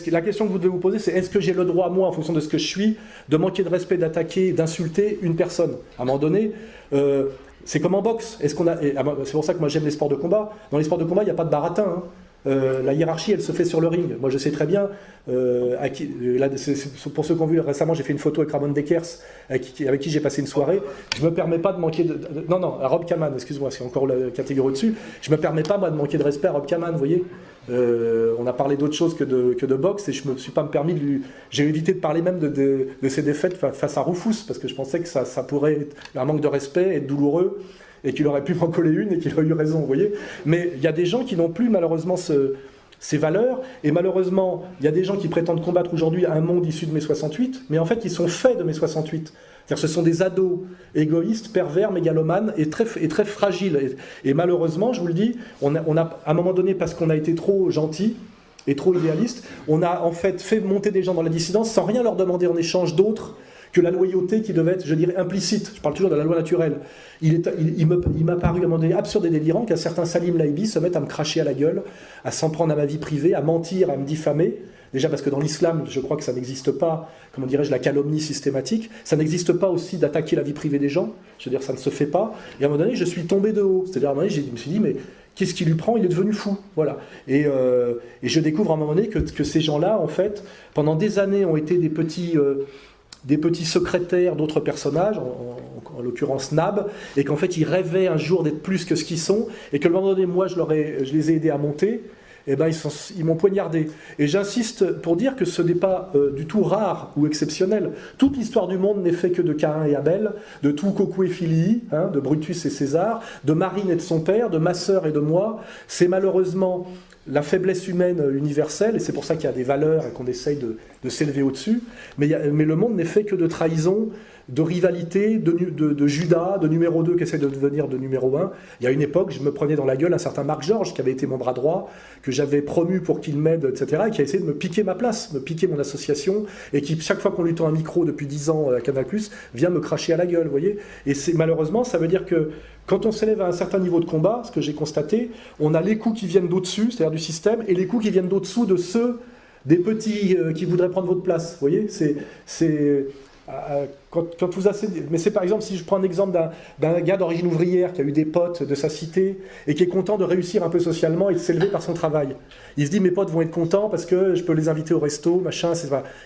La question que vous devez vous poser, c'est est-ce que j'ai le droit, moi, en fonction de ce que je suis, de manquer de respect, d'attaquer, d'insulter une personne ? À un moment donné, c'est comme en boxe. C'est pour ça que moi j'aime les sports de combat. Dans les sports de combat, il n'y a pas de baratin, hein. La hiérarchie, elle se fait sur le ring. Moi, je sais très bien, pour ceux qui ont vu récemment, j'ai fait une photo avec Ramon Dekers, avec qui j'ai passé une soirée. Je ne me permets pas de manquer non, à Rob Kaman, excuse-moi, c'est encore la catégorie au-dessus. Je ne me permets pas, moi, de manquer de respect à Rob Kaman, vous voyez. On a parlé d'autre chose que de boxe, et je ne me suis pas permis j'ai évité de parler même de ses défaites face à Rufus, parce que je pensais que ça pourrait être un manque de respect, être douloureux, et qu'il aurait pu m'en coller une et qu'il aurait eu raison, vous voyez. Mais il y a des gens qui n'ont plus malheureusement ces valeurs, et malheureusement, il y a des gens qui prétendent combattre aujourd'hui un monde issu de mai 68, mais en fait, ils sont faits de mai 68. C'est-à-dire ce sont des ados égoïstes, pervers, mégalomanes et très fragiles. Et malheureusement, je vous le dis, on a à un moment donné, parce qu'on a été trop gentil et trop idéaliste, on a en fait monter des gens dans la dissidence sans rien leur demander en échange d'autre que la loyauté qui devait être, je dirais, implicite. Je parle toujours de la loi naturelle. Il m'a paru à un moment donné absurde et délirant qu'un certain Salim Laibi se mette à me cracher à la gueule, à s'en prendre à ma vie privée, à mentir, à me diffamer. Déjà parce que dans l'islam, je crois que ça n'existe pas, comment dirais-je, la calomnie systématique. Ça n'existe pas aussi d'attaquer la vie privée des gens. Je veux dire, ça ne se fait pas. Et à un moment donné, je suis tombé de haut. C'est-à-dire, à un moment donné, je me suis dit, mais qu'est-ce qui lui prend ? Il est devenu fou. Voilà. Et je découvre à un moment donné que ces gens-là, en fait, pendant des années, ont été des petits secrétaires d'autres personnages, en l'occurrence Nab, et qu'en fait ils rêvaient un jour d'être plus que ce qu'ils sont, et que le moment donné, moi je les ai aidés à monter, et ben ils m'ont poignardé. Et j'insiste pour dire que ce n'est pas du tout rare ou exceptionnel. Toute l'histoire du monde n'est faite que de Caïn et Abel, de tout Coco et Philii, hein, de Brutus et César, de Marine et de son père, de ma sœur et de moi. C'est malheureusement la faiblesse humaine universelle, et c'est pour ça qu'il y a des valeurs et qu'on essaye de s'élever au-dessus, mais le monde n'est fait que de trahison, de rivalité, de Judas, de numéro 2 qui essaie de devenir de numéro 1. Il y a une époque, je me prenais dans la gueule un certain Marc Georges, qui avait été mon bras droit, que j'avais promu pour qu'il m'aide, etc., et qui a essayé de me piquer ma place, me piquer mon association, et qui, chaque fois qu'on lui tend un micro depuis 10 ans à Canal+, vient me cracher à la gueule, vous voyez. Et malheureusement, ça veut dire que quand on s'élève à un certain niveau de combat, ce que j'ai constaté, on a les coups qui viennent d'au-dessus, c'est-à-dire du système, et les coups qui viennent d'au-dessous de ceux des petits qui voudraient prendre votre place, vous voyez. Quand vous mais c'est par exemple, si je prends un exemple d'un gars d'origine ouvrière qui a eu des potes de sa cité et qui est content de réussir un peu socialement et de s'élever par son travail. Il se dit, mes potes vont être contents parce que je peux les inviter au resto, machin,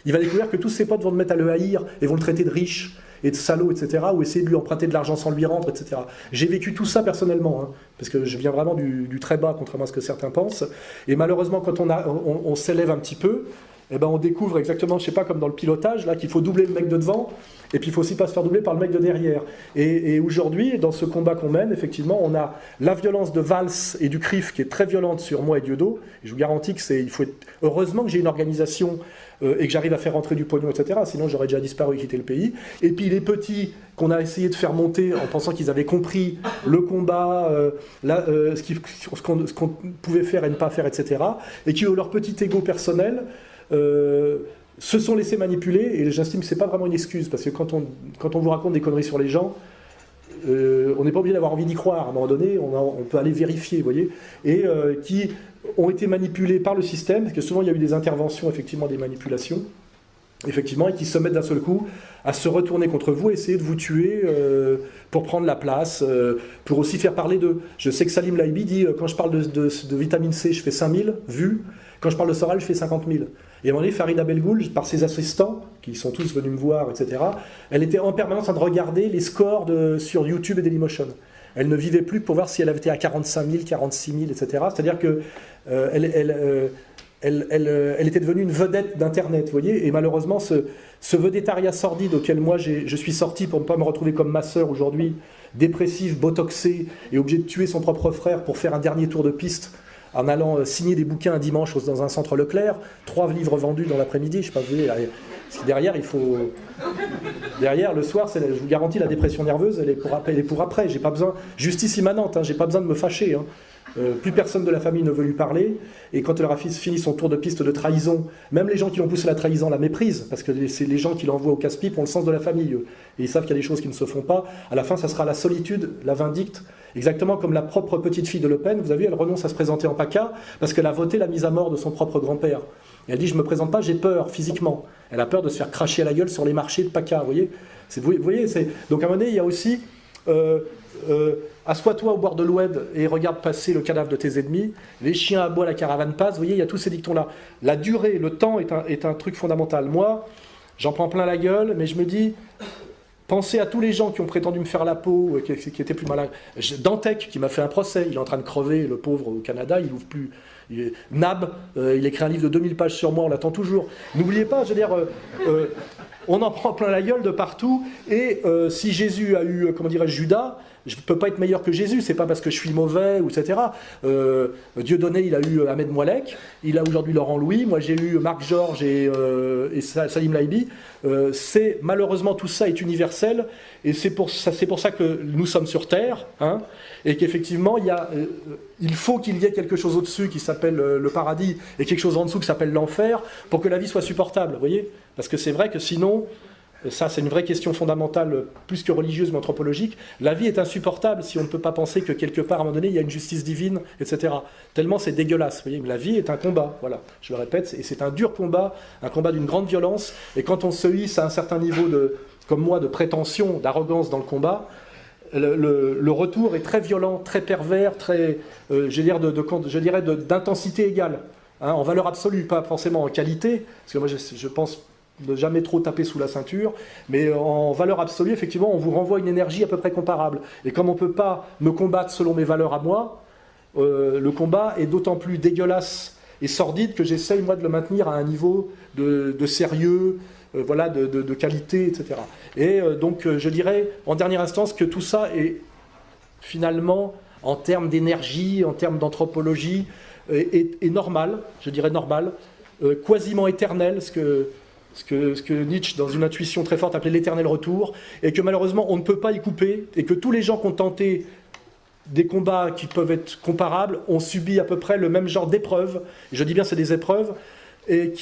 il va découvrir que tous ses potes vont le mettre à le haïr et vont le traiter de riche et de salaud, etc., ou essayer de lui emprunter de l'argent sans lui rendre, etc. J'ai vécu tout ça personnellement, hein, parce que je viens vraiment du très bas, contrairement à ce que certains pensent, et malheureusement, quand on s'élève un petit peu, eh ben on découvre exactement, je sais pas, comme dans le pilotage, là, qu'il faut doubler le mec de devant, et puis il faut aussi pas se faire doubler par le mec de derrière. Et aujourd'hui, dans ce combat qu'on mène, effectivement, on a la violence de Valls et du CRIF qui est très violente sur moi et Dieudo. Et je vous garantis que heureusement que j'ai une organisation et que j'arrive à faire rentrer du pognon, etc. Sinon, j'aurais déjà disparu et quitté le pays. Et puis les petits qu'on a essayé de faire monter en pensant qu'ils avaient compris le combat, ce qu'on pouvait faire et ne pas faire, etc. Et qui ont leur petit ego personnel. Se sont laissés manipuler, et j'estime que ce n'est pas vraiment une excuse, parce que quand on vous raconte des conneries sur les gens, on n'est pas obligé d'avoir envie d'y croire. À un moment donné, on peut aller vérifier, vous voyez, et qui ont été manipulés par le système, parce que souvent il y a eu des interventions, effectivement, des manipulations, effectivement, et qui se mettent d'un seul coup à se retourner contre vous, essayer de vous tuer pour prendre la place, pour aussi faire parler d'eux. Je sais que Salim Laibi dit, quand je parle de vitamine C, je fais 5000 vues, quand je parle de Soral, je fais 50 000. Et à un moment donné, Farida Belgoul, par ses assistants, qui sont tous venus me voir, etc., elle était en permanence en train de regarder les scores sur YouTube et Dailymotion. Elle ne vivait plus pour voir si elle avait été à 45 000, 46 000, etc. C'est-à-dire que elle était devenue une vedette d'Internet, vous voyez. Et malheureusement, ce vedettariat sordide auquel moi je suis sorti pour ne pas me retrouver comme ma sœur aujourd'hui, dépressive, botoxée, et obligée de tuer son propre frère pour faire un dernier tour de piste, en allant signer des bouquins un dimanche dans un centre Leclerc, 3 livres vendus dans l'après-midi, je ne sais pas, vous voyez, parce que derrière, derrière, le soir, je vous garantis, la dépression nerveuse, elle est pour après. J'ai pas besoin, justice immanente, hein, j'ai pas besoin de me fâcher. Hein. Plus personne de la famille ne veut lui parler, et quand elle aura fini son tour de piste de trahison, même les gens qui l'ont poussé à la trahison la méprisent, parce que c'est les gens qui l'envoient au casse-pipe ont le sens de la famille, eux. Et ils savent qu'il y a des choses qui ne se font pas. À la fin, ça sera la solitude, la vindicte, exactement comme la propre petite fille de Le Pen. Vous avez vu, elle renonce à se présenter en PACA, parce qu'elle a voté la mise à mort de son propre grand-père. Et elle dit, je ne me présente pas, j'ai peur, physiquement. Elle a peur de se faire cracher à la gueule sur les marchés de PACA, vous voyez, donc à un moment donné, il y a aussi... assois-toi au bord de l'Oued et regarde passer le cadavre de tes ennemis, les chiens aboient, la caravane passe, vous voyez, il y a tous ces dictons-là. La durée, le temps est un truc fondamental. Moi, j'en prends plein la gueule, mais je me dis, pensez à tous les gens qui ont prétendu me faire la peau, qui étaient plus malins. Dantec, qui m'a fait un procès, il est en train de crever, le pauvre, au Canada, il n'ouvre plus... Nab, il écrit un livre de 2000 pages sur moi, on l'attend toujours. N'oubliez pas, je veux dire... on en prend plein la gueule de partout, et si Jésus a eu, comment dirais-je, Judas, je ne peux pas être meilleur que Jésus, c'est pas parce que je suis mauvais, etc. Dieudonné, il a eu Ahmed Moualek, il a aujourd'hui Laurent Louis, moi j'ai eu Marc Georges et Salim Laibi. Malheureusement, tout ça est universel, et c'est pour ça que nous sommes sur Terre, hein, et qu'effectivement, il faut qu'il y ait quelque chose au-dessus qui s'appelle le paradis, et quelque chose en dessous qui s'appelle l'enfer, pour que la vie soit supportable, vous voyez. Parce que c'est vrai que sinon... Ça, c'est une vraie question fondamentale, plus que religieuse, mais anthropologique. La vie est insupportable si on ne peut pas penser que quelque part, à un moment donné, il y a une justice divine, etc. Tellement c'est dégueulasse. Vous voyez, mais la vie est un combat, voilà, je le répète, et c'est un dur combat, un combat d'une grande violence. Et quand on se hisse à un certain niveau, comme moi, de prétention, d'arrogance dans le combat, le retour est très violent, très pervers, très, je dirais, d'intensité égale, hein, en valeur absolue, pas forcément en qualité, parce que moi, je pense... de jamais trop taper sous la ceinture, mais en valeur absolue, effectivement, on vous renvoie une énergie à peu près comparable. Et comme on ne peut pas me combattre selon mes valeurs à moi, le combat est d'autant plus dégueulasse et sordide que j'essaye, moi, de le maintenir à un niveau de sérieux, voilà, de qualité, etc. Et donc, je dirais, en dernière instance, que tout ça est finalement, en termes d'énergie, en termes d'anthropologie, est normal, je dirais normal, quasiment éternel, ce que Nietzsche, dans une intuition très forte, appelait l'éternel retour, et que malheureusement on ne peut pas y couper, et que tous les gens qui ont tenté des combats qui peuvent être comparables ont subi à peu près le même genre d'épreuves, je dis bien c'est des épreuves, et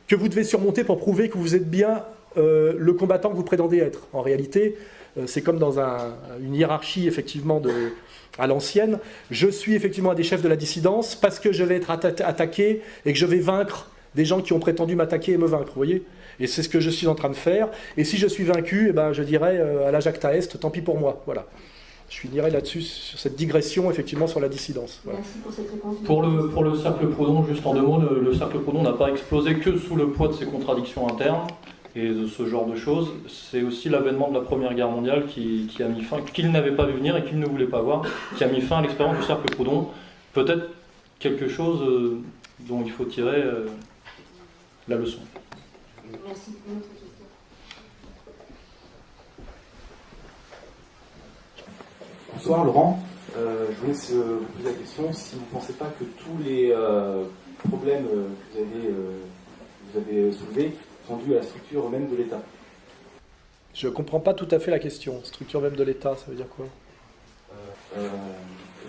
que vous devez surmonter pour prouver que vous êtes bien le combattant que vous prétendez être. En réalité, c'est comme dans une hiérarchie effectivement à l'ancienne. Je suis effectivement un des chefs de la dissidence parce que je vais être attaqué et que je vais vaincre des gens qui ont prétendu m'attaquer et me vaincre, vous voyez. Et c'est ce que je suis en train de faire. Et si je suis vaincu, eh ben, je dirais à la Jacta Est, tant pis pour moi. Voilà. Je finirai là-dessus, sur cette digression effectivement sur la dissidence. Voilà. Merci pour cette réponse. Pour le cercle Proudhon, juste en deux mots, le cercle Proudhon n'a pas explosé que sous le poids de ses contradictions internes et de ce genre de choses. C'est aussi l'avènement de la Première Guerre mondiale qui a mis fin, qu'il n'avait pas vu venir et qu'il ne voulait pas voir, qui a mis fin à l'expérience du cercle Proudhon. Peut-être quelque chose dont il faut tirer la leçon. Merci. Une autre question. Bonsoir Laurent, je voulais vous poser la question si vous ne pensez pas que tous les problèmes que vous avez soulevés sont dus à la structure même de l'État. Je ne comprends pas tout à fait la question. Structure même de l'État, ça veut dire quoi? La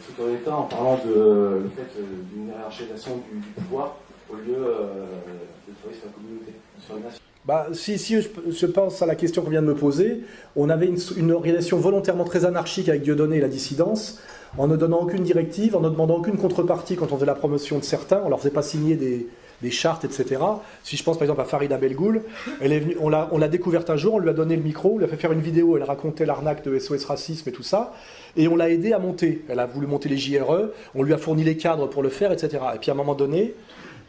structure de l'État en parlant de le fait d'une hiérarchisation du pouvoir au lieu de travailler sur la communauté, sur la nation. Bah, si je pense à la question qu'on vient de me poser, on avait une organisation volontairement très anarchique avec Dieudonné et la dissidence, en ne donnant aucune directive, en ne demandant aucune contrepartie quand on faisait la promotion de certains, on ne leur faisait pas signer des chartes, etc. Si je pense par exemple à Farida Belgoul, elle est venue, on l'a découverte un jour, on lui a donné le micro, on lui a fait faire une vidéo, elle racontait l'arnaque de SOS Racisme et tout ça, et on l'a aidée à monter. Elle a voulu monter les JRE, on lui a fourni les cadres pour le faire, etc. Et puis à un moment donné,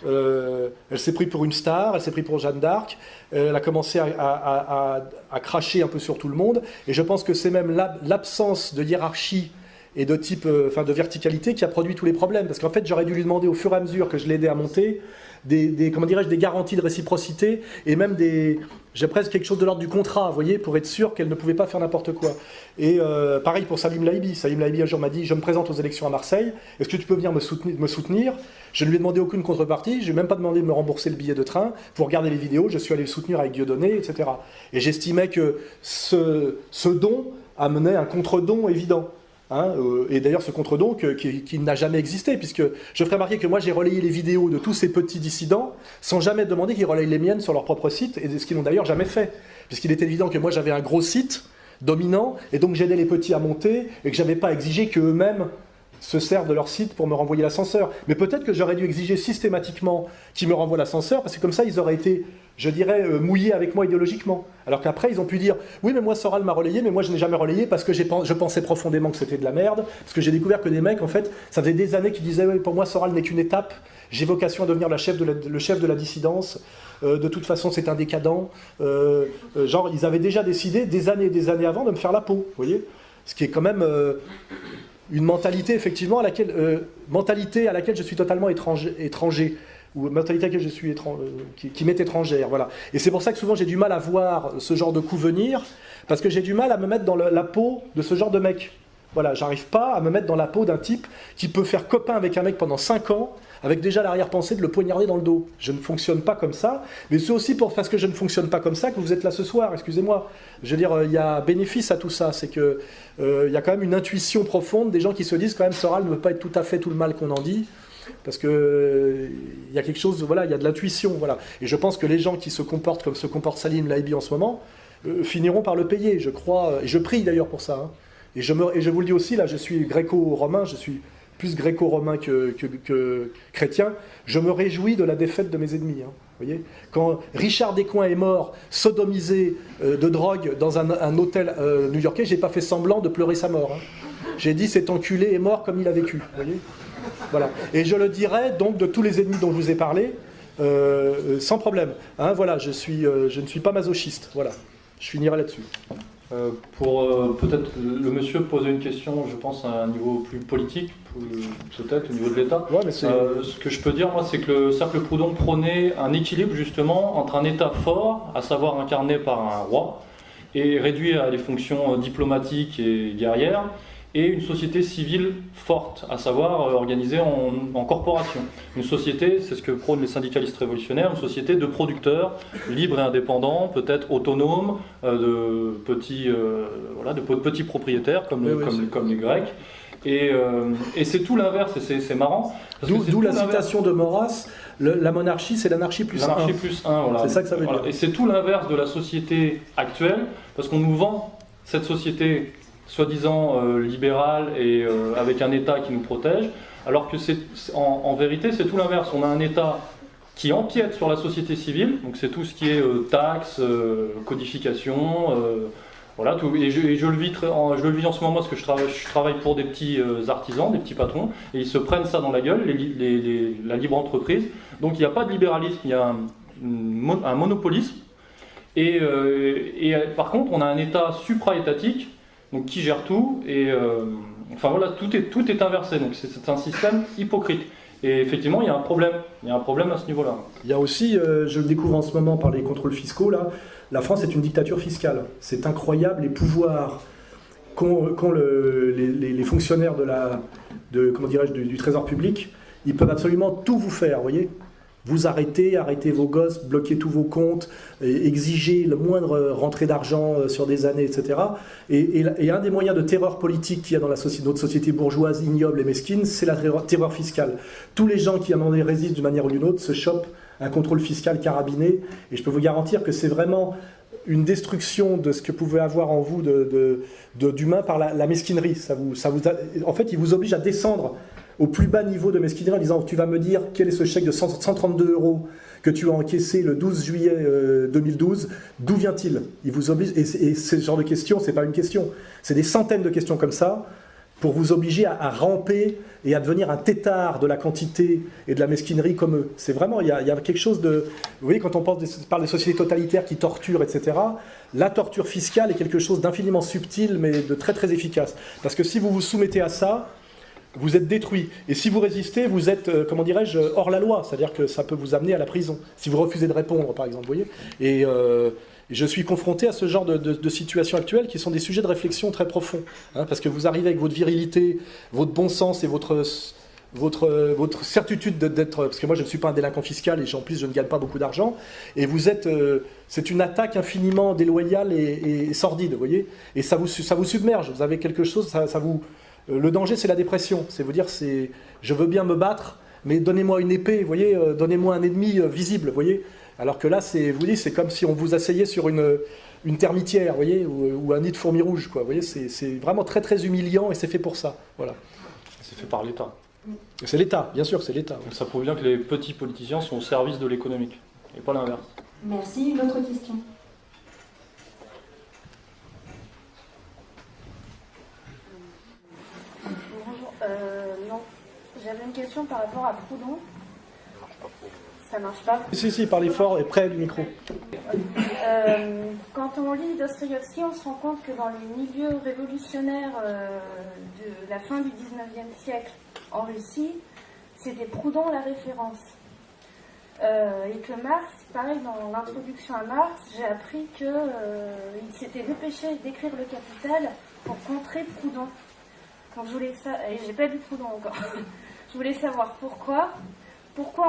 elle s'est prise pour une star, elle s'est prise pour Jeanne d'Arc, elle a commencé à cracher un peu sur tout le monde, et je pense que c'est même l'absence de hiérarchie et de type, de verticalité qui a produit tous les problèmes, parce qu'en fait j'aurais dû lui demander au fur et à mesure que je l'aidais à monter des garanties de réciprocité, et même j'ai presque quelque chose de l'ordre du contrat, vous voyez, pour être sûr qu'elle ne pouvait pas faire n'importe quoi. Et pareil pour Salim Laibi. Salim Laibi un jour m'a dit: je me présente aux élections à Marseille, est-ce que tu peux venir me soutenir? Je ne lui ai demandé aucune contrepartie, je ne lui ai même pas demandé de me rembourser le billet de train pour regarder les vidéos, je suis allé le soutenir avec Dieudonné, etc. Et j'estimais que ce don amenait un contre-don évident. Et d'ailleurs ce contre-don qui n'a jamais existé, puisque je ferai remarquer que moi j'ai relayé les vidéos de tous ces petits dissidents sans jamais demander qu'ils relayent les miennes sur leur propre site, et ce qu'ils n'ont d'ailleurs jamais fait, puisqu'il était évident que moi j'avais un gros site dominant, et donc j'aidais les petits à monter, et que j'avais pas exigé qu'eux-mêmes se servent de leur site pour me renvoyer l'ascenseur. Mais peut-être que j'aurais dû exiger systématiquement qu'ils me renvoient l'ascenseur, parce que comme ça ils auraient été, je dirais, mouillés avec moi idéologiquement. Alors qu'après ils ont pu dire: oui mais moi Soral m'a relayé, mais moi je n'ai jamais relayé parce que je pensais profondément que c'était de la merde, parce que j'ai découvert que des mecs, en fait, ça faisait des années qu'ils disaient: oui, pour moi Soral n'est qu'une étape, j'ai vocation à devenir le chef de la dissidence, de toute façon c'est un décadent. Genre ils avaient déjà décidé des années avant de me faire la peau, vous voyez, ce qui est quand même une mentalité effectivement à laquelle je suis totalement étranger, ou mentalité à laquelle je suis qui m'est étrangère, voilà. Et c'est pour ça que souvent j'ai du mal à voir ce genre de coup venir, parce que j'ai du mal à me mettre dans la peau de ce genre de mec. Voilà, j'arrive pas à me mettre dans la peau d'un type qui peut faire copain avec un mec pendant 5 ans, avec déjà l'arrière-pensée de le poignarder dans le dos. Je ne fonctionne pas comme ça, mais c'est aussi parce que je ne fonctionne pas comme ça que vous êtes là ce soir, excusez-moi. Je veux dire, il y a bénéfice à tout ça, c'est que il y a quand même une intuition profonde des gens qui se disent quand même: Soral ne veut pas être tout à fait tout le mal qu'on en dit, parce que il y a quelque chose, voilà, il y a de l'intuition, voilà. Et je pense que les gens qui se comportent comme se comporte Salim Laibi en ce moment finiront par le payer, je crois, et je prie d'ailleurs pour ça. Et je vous le dis aussi, là je suis gréco-romain, je suis plus gréco-romain que chrétien, je me réjouis de la défaite de mes ennemis. Voyez, quand Richard Descoings est mort, sodomisé de drogue dans un hôtel new-yorkais, j'ai pas fait semblant de pleurer sa mort. J'ai dit: cet enculé est mort comme il a vécu. Voyez, voilà. Et je le dirai donc de tous les ennemis dont je vous ai parlé, sans problème. Voilà, je ne suis pas masochiste. Voilà, je finirai là-dessus. Pour peut-être le monsieur poser une question, je pense, à un niveau plus politique, peut-être au niveau de l'État. Ouais, ce que je peux dire, moi, c'est que le cercle Proudhon prônait un équilibre justement entre un État fort, à savoir incarné par un roi, et réduit à des fonctions diplomatiques et guerrières, et une société civile forte, à savoir organisée en corporation. Une société, c'est ce que prônent les syndicalistes révolutionnaires, une société de producteurs, libres et indépendants, peut-être autonomes, de petits propriétaires, comme les Grecs. Et c'est tout l'inverse, et c'est marrant. D'où la citation de Maurras, la monarchie c'est l'anarchie plus 1. L'anarchie plus 1, voilà. C'est ça que ça veut dire. Et c'est tout l'inverse de la société actuelle, parce qu'on nous vend cette société soi-disant libérale et avec un État qui nous protège, alors que en vérité c'est tout l'inverse. On a un État qui empiète sur la société civile, donc c'est tout ce qui est taxes, codification, voilà, tout, et je le vis en ce moment parce que je travaille pour des petits artisans, des petits patrons, et ils se prennent ça dans la gueule, la libre entreprise. Donc il n'y a pas de libéralisme, il y a un monopolisme, et par contre on a un État supra-étatique, donc qui gère tout, et enfin voilà, tout est inversé, donc c'est un système hypocrite. Et effectivement, il y a un problème à ce niveau-là. Il y a aussi, je le découvre en ce moment par les contrôles fiscaux, là, la France est une dictature fiscale. C'est incroyable les pouvoirs qu'ont les fonctionnaires du Trésor public. Ils peuvent absolument tout vous faire, vous voyez. Vous arrêtez vos gosses, bloquez tous vos comptes, exigez le moindre rentrée d'argent sur des années, etc. Et un des moyens de terreur politique qu'il y a dans notre société bourgeoise, ignoble et mesquine, c'est la terreur fiscale. Tous les gens qui à un moment donné résistent d'une manière ou d'une autre se chopent un contrôle fiscal carabiné, et je peux vous garantir que c'est vraiment une destruction de ce que pouvait avoir en vous d'humain par la mesquinerie. En fait, il vous oblige à descendre au plus bas niveau de mesquinerie en disant tu vas me dire quel est ce chèque de 132 € que tu as encaissé le 12 juillet 2012, d'où vient-il? Il vous oblige, et ce genre de questions, c'est pas une question, c'est des centaines de questions comme ça pour vous obliger à ramper et à devenir un tétard de la quantité et de la mesquinerie comme eux. C'est vraiment, il y a quelque chose de... Vous voyez, quand on parle des sociétés totalitaires qui torturent, etc., la torture fiscale est quelque chose d'infiniment subtil, mais de très très efficace. Parce que si vous vous soumettez à ça, vous êtes détruit. Et si vous résistez, vous êtes, comment dirais-je, hors la loi. C'est-à-dire que ça peut vous amener à la prison. Si vous refusez de répondre, par exemple, vous voyez. Et je suis confronté à ce genre de situations actuelles qui sont des sujets de réflexion très profonds. Hein, parce que vous arrivez avec votre virilité, votre bon sens et votre certitude d'être... Parce que moi, je ne suis pas un délinquant fiscal et en plus, je ne gagne pas beaucoup d'argent. Et vous êtes... c'est une attaque infiniment déloyale et sordide, vous voyez. Et ça vous submerge. Vous avez quelque chose, ça vous... Le danger, c'est la dépression. C'est vous dire, je veux bien me battre, mais donnez-moi une épée, vous voyez, donnez-moi un ennemi visible, vous voyez. Alors que là, c'est comme si on vous asseyait sur une termitière, vous voyez, ou un nid de fourmis rouges, quoi. Vous voyez, c'est vraiment très très humiliant et c'est fait pour ça. Voilà. C'est fait par l'État. C'est l'État, bien sûr, c'est l'État. Donc ça prouve bien que les petits politiciens sont au service de l'économique, et pas l'inverse. Merci. Une autre question. Non, j'avais une question par rapport à Proudhon. Ça marche pas? Si, parlez fort et près du micro. Quand on lit Dostoïevski, on se rend compte que dans les milieux révolutionnaires de la fin du 19e siècle en Russie, c'était Proudhon la référence. Et que Marx, pareil, dans l'introduction à Marx, j'ai appris qu'il s'était dépêché d'écrire Le Capital pour contrer Proudhon. Donc et j'ai pas lu Proudhon encore. Je voulais savoir pourquoi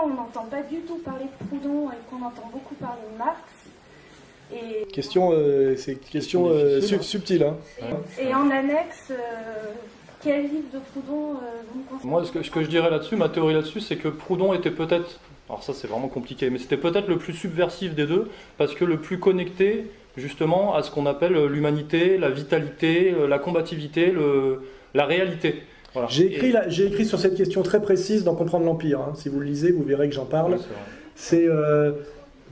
on n'entend pas du tout parler de Proudhon et qu'on entend beaucoup parler de Marx. Et c'est une question subtile. Hein. Et en annexe, quel livre de Proudhon vous me conseillez? Moi, ce que je dirais là-dessus, ma théorie là-dessus, c'est que Proudhon était peut-être, alors ça c'est vraiment compliqué, mais c'était peut-être le plus subversif des deux, parce que le plus connecté justement à ce qu'on appelle l'humanité, la vitalité, la combativité, la réalité. Voilà. J'ai écrit sur cette question très précise dans Comprendre l'Empire. Hein. Si vous le lisez, vous verrez que j'en parle. Oui,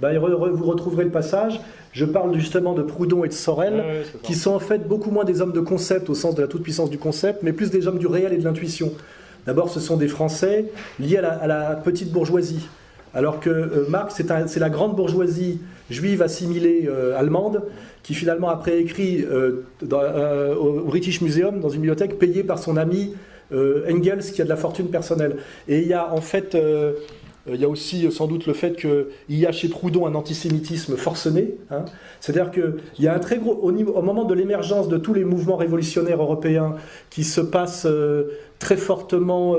vous retrouverez le passage. Je parle justement de Proudhon et de Sorel, qui sont en fait beaucoup moins des hommes de concept au sens de la toute-puissance du concept, mais plus des hommes du réel et de l'intuition. D'abord, ce sont des Français liés à la petite bourgeoisie. Alors que Marx, c'est la grande bourgeoisie juive assimilée allemande, qui finalement après écrit au British Museum, dans une bibliothèque, payée par son ami Engels, qui a de la fortune personnelle. Et il y a en fait il y a aussi sans doute le fait qu'il y a chez Proudhon un antisémitisme forcené. Hein. C'est-à-dire qu'il y a un très gros, au moment de l'émergence de tous les mouvements révolutionnaires européens qui se passent très fortement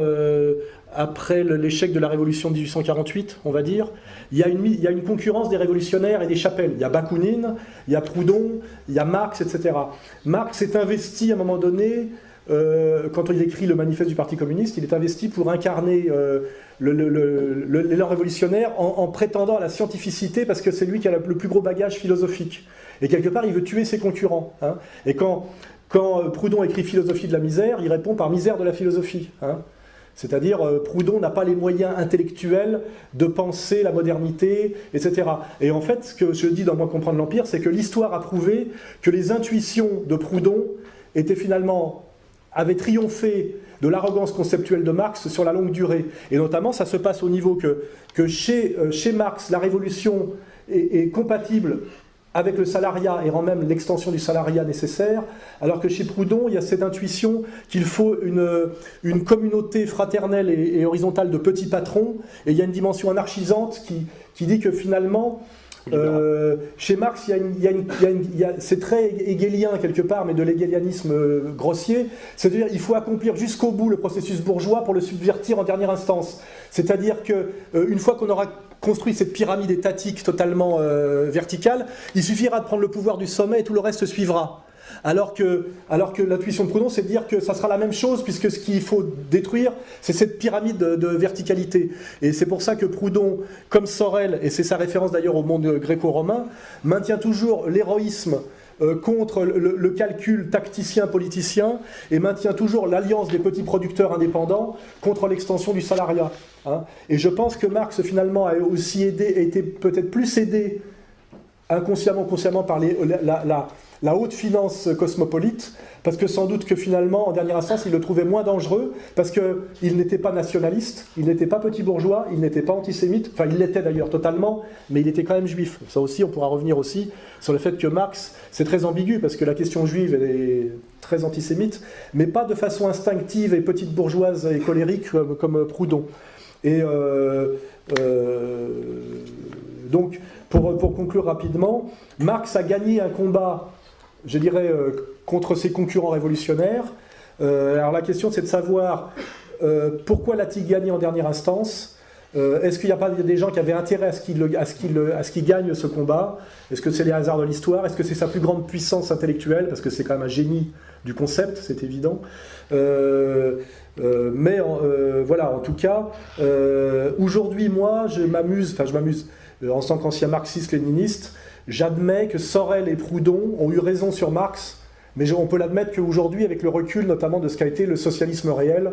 après l'échec de la révolution de 1848, on va dire, il y a une concurrence des révolutionnaires et des chapelles. Il y a Bakounine, il y a Proudhon, il y a Marx, etc. Marx est investi à un moment donné, quand il écrit le manifeste du Parti communiste, il est investi pour incarner l'élan révolutionnaire en prétendant à la scientificité parce que c'est lui qui a le plus gros bagage philosophique. Et quelque part, il veut tuer ses concurrents. Hein. Et quand Proudhon écrit Philosophie de la misère, il répond par misère de la philosophie. Hein. C'est-à-dire, Proudhon n'a pas les moyens intellectuels de penser la modernité, etc. Et en fait, ce que je dis dans Moi comprendre l'Empire, c'est que l'histoire a prouvé que les intuitions de Proudhon avaient triomphé de l'arrogance conceptuelle de Marx sur la longue durée. Et notamment, ça se passe au niveau que chez Marx, la révolution est compatible avec le salariat et rend même l'extension du salariat nécessaire, alors que chez Proudhon, il y a cette intuition qu'il faut une communauté fraternelle et horizontale de petits patrons, et il y a une dimension anarchisante qui dit que finalement, chez Marx, c'est très hégélien quelque part, mais de l'hégélianisme grossier, c'est-à-dire qu'il faut accomplir jusqu'au bout le processus bourgeois pour le subvertir en dernière instance. C'est-à-dire qu'une fois qu'on aura construit cette pyramide étatique totalement verticale, il suffira de prendre le pouvoir du sommet et tout le reste suivra. Alors que l'intuition de Proudhon, c'est de dire que ça sera la même chose, puisque ce qu'il faut détruire, c'est cette pyramide de verticalité. Et c'est pour ça que Proudhon, comme Sorel, et c'est sa référence d'ailleurs au monde gréco-romain, maintient toujours l'héroïsme contre le calcul tacticien-politicien, et maintient toujours l'alliance des petits producteurs indépendants contre l'extension du salariat. Hein. Et je pense que Marx, finalement, a aussi été peut-être plus aidé inconsciemment, consciemment par la haute finance cosmopolite, parce que sans doute que finalement, en dernière instance, il le trouvait moins dangereux, parce qu'il n'était pas nationaliste, il n'était pas petit bourgeois, il n'était pas antisémite, enfin il l'était d'ailleurs totalement, mais il était quand même juif. Ça aussi, on pourra revenir aussi sur le fait que Marx, c'est très ambigu, parce que la question juive, elle est très antisémite, mais pas de façon instinctive et petite bourgeoise et colérique comme Proudhon. Et donc, pour conclure rapidement, Marx a gagné un combat, je dirais, contre ses concurrents révolutionnaires. Alors la question, c'est de savoir pourquoi l'a-t-il gagné en dernière instance. Est-ce qu'il n'y a pas des gens qui avaient intérêt à ce qu'il gagne ce combat? Est-ce que c'est les hasards de l'histoire? Est-ce que c'est sa plus grande puissance intellectuelle? Parce que c'est quand même un génie du concept, c'est évident. Mais voilà, en tout cas, aujourd'hui, moi, je m'amuse, en tant qu'ancien marxiste-léniniste, j'admets que Sorel et Proudhon ont eu raison sur Marx, mais on peut l'admettre qu'aujourd'hui, avec le recul notamment de ce qu'a été le socialisme réel,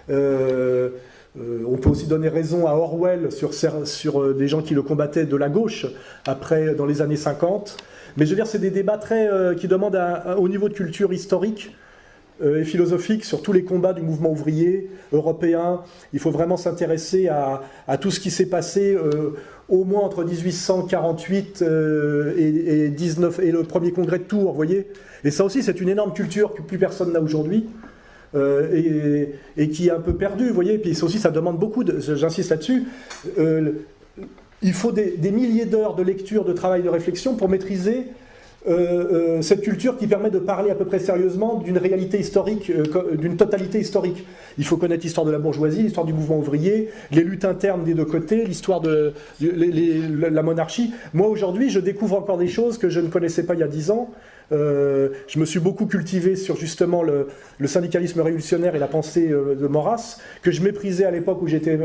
on peut aussi donner raison à Orwell sur des gens qui le combattaient de la gauche, après, dans les années 50. Mais je veux dire, c'est des débats qui demandent au niveau de culture historique et philosophique sur tous les combats du mouvement ouvrier européen. Il faut vraiment s'intéresser à tout ce qui s'est passé au moins entre 1848 et le premier congrès de Tours, vous voyez. Et ça aussi, c'est une énorme culture que plus personne n'a aujourd'hui. Et qui est un peu perdue, vous voyez. Et puis ça aussi, ça demande beaucoup, j'insiste là-dessus, il faut des milliers d'heures de lecture, de travail, de réflexion pour maîtriser cette culture qui permet de parler à peu près sérieusement d'une réalité historique, d'une totalité historique. Il faut connaître l'histoire de la bourgeoisie, l'histoire du mouvement ouvrier, les luttes internes des deux côtés, l'histoire de la monarchie. Moi, aujourd'hui, je découvre encore des choses que je ne connaissais pas il y a 10 ans. Je me suis beaucoup cultivé sur justement le syndicalisme révolutionnaire et la pensée de Maurras, que je méprisais à l'époque où j'étais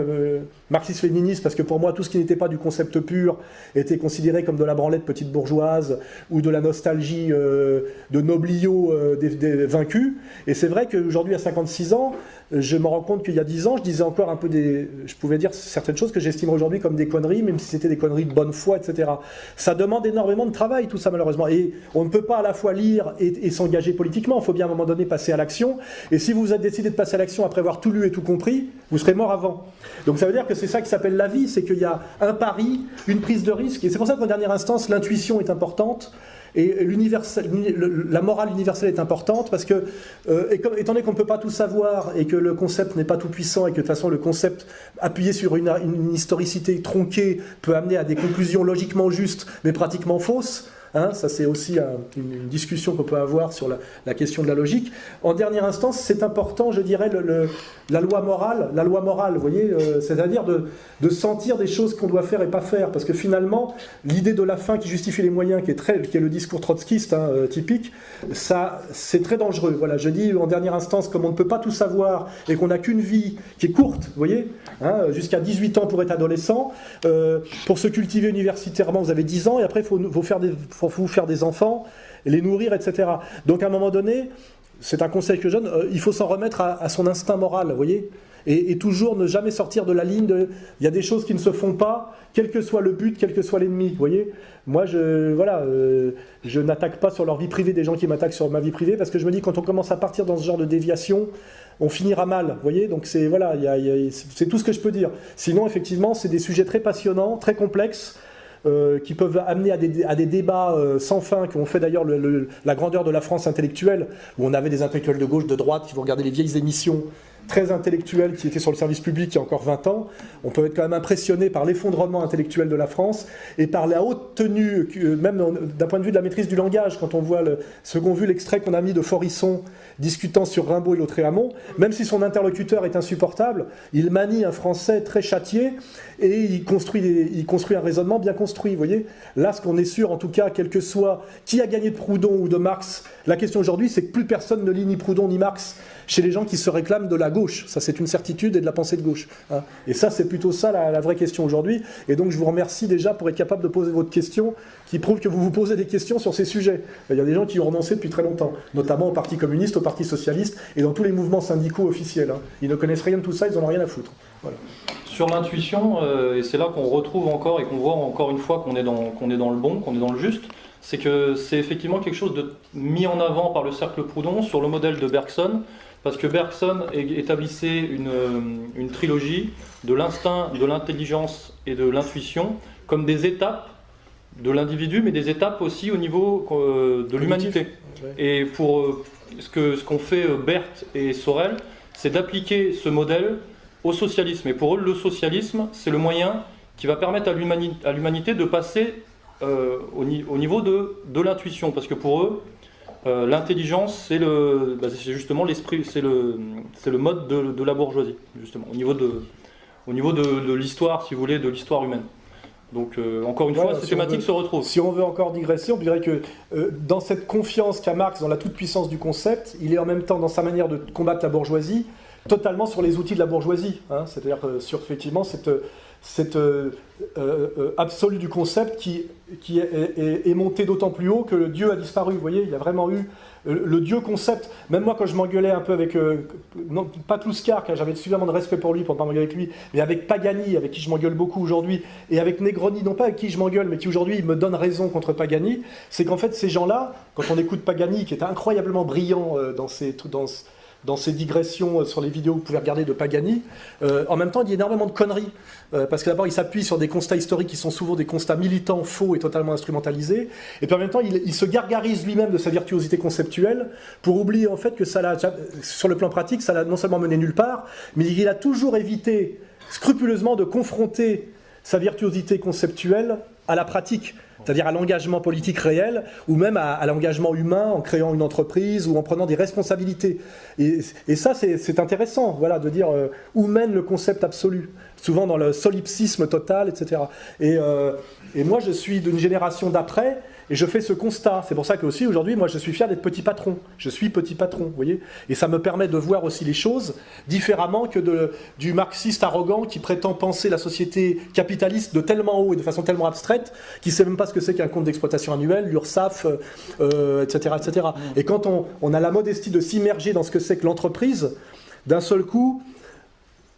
marxiste-léniniste, parce que pour moi tout ce qui n'était pas du concept pur était considéré comme de la branlette petite bourgeoise ou de la nostalgie de nobliaux des vaincus. Et c'est vrai qu'aujourd'hui, à 56 ans, je me rends compte qu'il y a 10 ans, je disais encore un peu je pouvais dire certaines choses que j'estime aujourd'hui comme des conneries, même si c'était des conneries de bonne foi, etc. Ça demande énormément de travail, tout ça, malheureusement. Et on ne peut pas à la fois lire et s'engager politiquement. Il faut bien à un moment donné passer à l'action. Et si vous êtes décidé de passer à l'action après avoir tout lu et tout compris, vous serez mort avant. Donc ça veut dire que c'est ça qui s'appelle la vie, c'est qu'il y a un pari, une prise de risque. Et c'est pour ça qu'en dernière instance, l'intuition est importante. Et la morale universelle est importante parce que, étant donné qu'on ne peut pas tout savoir et que le concept n'est pas tout puissant et que de toute façon le concept appuyé sur une historicité tronquée peut amener à des conclusions logiquement justes mais pratiquement fausses, hein, ça c'est aussi une discussion qu'on peut avoir sur la question de la logique. En dernière instance, c'est important, je dirais, la loi morale, vous voyez, c'est-à-dire de sentir des choses qu'on doit faire et pas faire, parce que finalement, l'idée de la fin qui justifie les moyens, qui est le discours trotskiste typique, ça c'est très dangereux. Voilà, je dis en dernière instance, comme on ne peut pas tout savoir et qu'on n'a qu'une vie qui est courte, vous voyez, hein, jusqu'à 18 ans pour être adolescent, pour se cultiver universitairement, vous avez 10 ans, et après il faut vous faire des enfants, les nourrir, etc. Donc à un moment donné, c'est un conseil que je donne, il faut s'en remettre à son instinct moral, vous voyez, et toujours ne jamais sortir de la ligne de... Il y a des choses qui ne se font pas, quel que soit le but, quel que soit l'ennemi, vous voyez. Moi, je n'attaque pas sur leur vie privée des gens qui m'attaquent sur ma vie privée, parce que je me dis, quand on commence à partir dans ce genre de déviation, on finira mal, vous voyez. Donc c'est voilà, c'est tout ce que je peux dire. Sinon, effectivement, c'est des sujets très passionnants, très complexes, qui peuvent amener à des débats sans fin, qui ont fait d'ailleurs la grandeur de la France intellectuelle, où on avait des intellectuels de gauche, de droite, qui vont regarder les vieilles émissions très intellectuels qui étaient sur le service public il y a encore 20 ans. On peut être quand même impressionné par l'effondrement intellectuel de la France et par la haute tenue, même d'un point de vue de la maîtrise du langage, quand on voit ce qu'ont vu l'extrait qu'on a mis de Forisson discutant sur Rimbaud et Lautréamont, même si son interlocuteur est insupportable, il manie un français très châtié et il construit un raisonnement bien construit, vous voyez. Là, ce qu'on est sûr, en tout cas, quel que soit qui a gagné de Proudhon ou de Marx, la question aujourd'hui, c'est que plus personne ne lit ni Proudhon ni Marx chez les gens qui se réclament de la gauche. Ça, c'est une certitude, et de la pensée de gauche. Hein. Et ça, c'est plutôt ça la vraie question aujourd'hui. Et donc, je vous remercie déjà pour être capable de poser votre question, qui prouve que vous vous posez des questions sur ces sujets. Il y a des gens qui ont renoncé depuis très longtemps, notamment au Parti communiste, au Parti socialiste, et dans tous les mouvements syndicaux officiels. Hein. Ils ne connaissent rien de tout ça, ils n'en ont rien à foutre. Voilà. Sur l'intuition, et c'est là qu'on retrouve encore, et qu'on voit encore une fois qu'on est dans le bon, qu'on est dans le juste, c'est que c'est effectivement quelque chose de mis en avant par le Cercle Proudhon sur le modèle de Bergson, parce que Bergson établissait une trilogie de l'instinct, de l'intelligence et de l'intuition comme des étapes de l'individu, mais des étapes aussi au niveau de l'humanité. Et pour ce qu'ont fait Berthe et Sorel, c'est d'appliquer ce modèle au socialisme. Et pour eux, le socialisme, c'est le moyen qui va permettre à l'humanité de passer au niveau de l'intuition, parce que pour eux, l'intelligence, c'est justement l'esprit, c'est le mode de la bourgeoisie, justement, au niveau de l'histoire, si vous voulez, de l'histoire humaine. Donc, encore une fois, ces thématiques se retrouvent. Si on veut encore digresser, on dirait que dans cette confiance qu'a Marx dans la toute-puissance du concept, il est en même temps, dans sa manière de combattre la bourgeoisie, totalement sur les outils de la bourgeoisie. Hein, c'est-à-dire sur, effectivement, cette absolue du concept qui est monté d'autant plus haut que le Dieu a disparu. Vous voyez, il y a vraiment eu le Dieu concept. Même moi, quand je m'engueulais un peu avec, non, pas Kluskar, car j'avais suffisamment de respect pour lui pour ne pas m'engueuler avec lui, mais avec Pagani, avec qui je m'engueule beaucoup aujourd'hui, et avec Negroni, non pas avec qui je m'engueule, mais qui aujourd'hui me donne raison contre Pagani, c'est qu'en fait, ces gens-là, quand on écoute Pagani, qui est incroyablement brillant dans ses digressions sur les vidéos que vous pouvez regarder de Pagani, en même temps il dit énormément de conneries, parce que d'abord il s'appuie sur des constats historiques qui sont souvent des constats militants, faux et totalement instrumentalisés, et puis en même temps il se gargarise lui-même de sa virtuosité conceptuelle, pour oublier en fait que ça l'a, sur le plan pratique, ça l'a non seulement mené nulle part, mais il a toujours évité scrupuleusement de confronter sa virtuosité conceptuelle à la pratique, c'est-à-dire à l'engagement politique réel, ou même à l'engagement humain en créant une entreprise ou en prenant des responsabilités. Et ça, c'est intéressant, voilà, de dire où mène le concept absolu, souvent dans le solipsisme total, etc. Et moi, je suis d'une génération d'après, et je fais ce constat. C'est pour ça qu'aussi, aujourd'hui, moi, je suis fier d'être petit patron. Je suis petit patron, vous voyez. Et ça me permet de voir aussi les choses différemment que du marxiste arrogant qui prétend penser la société capitaliste de tellement haut et de façon tellement abstraite qu'il ne sait même pas ce que c'est qu'un compte d'exploitation annuel, l'URSSAF, etc., etc. Et quand on a la modestie de s'immerger dans ce que c'est que l'entreprise, d'un seul coup,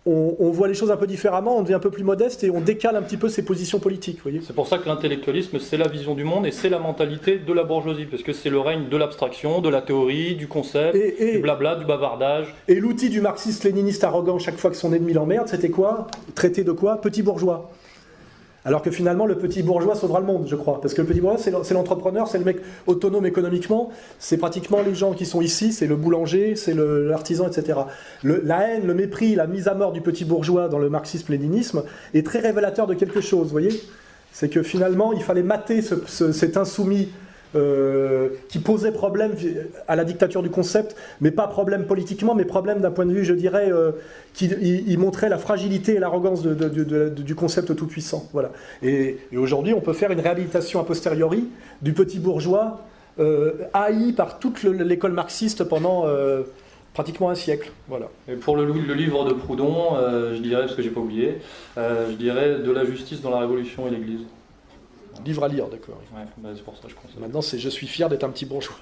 on voit les choses un peu différemment, on devient un peu plus modeste et on décale un petit peu ses positions politiques. C'est pour ça que l'intellectualisme, c'est la vision du monde et c'est la mentalité de la bourgeoisie, parce que c'est le règne de l'abstraction, de la théorie, du concept, du blabla, du bavardage. Et l'outil du marxiste-léniniste arrogant, chaque fois que son ennemi l'emmerde, c'était quoi? Traiter de quoi? Petit bourgeois. Alors que finalement, le petit bourgeois sauvera le monde, je crois. Parce que le petit bourgeois, c'est l'entrepreneur, c'est le mec autonome économiquement, c'est pratiquement les gens qui sont ici, c'est le boulanger, c'est l'artisan, etc. La haine, le mépris, la mise à mort du petit bourgeois dans le marxisme-léninisme est très révélateur de quelque chose, vous voyez ? C'est que finalement, il fallait mater cet insoumis qui posait problème à la dictature du concept, mais pas problème politiquement, mais problème d'un point de vue, je dirais, il montrait la fragilité et l'arrogance du concept tout-puissant. Voilà. Et aujourd'hui, on peut faire une réhabilitation a posteriori du petit bourgeois haï par toute l'école marxiste pendant pratiquement un siècle. Voilà. Et pour le livre de Proudhon, je dirais, parce que j'ai pas oublié, je dirais de la justice dans la Révolution et l'Église. Livre à lire, d'accord. Ouais, bah c'est pour ça que je conseille. Maintenant, c'est je suis fier d'être un petit bourgeois.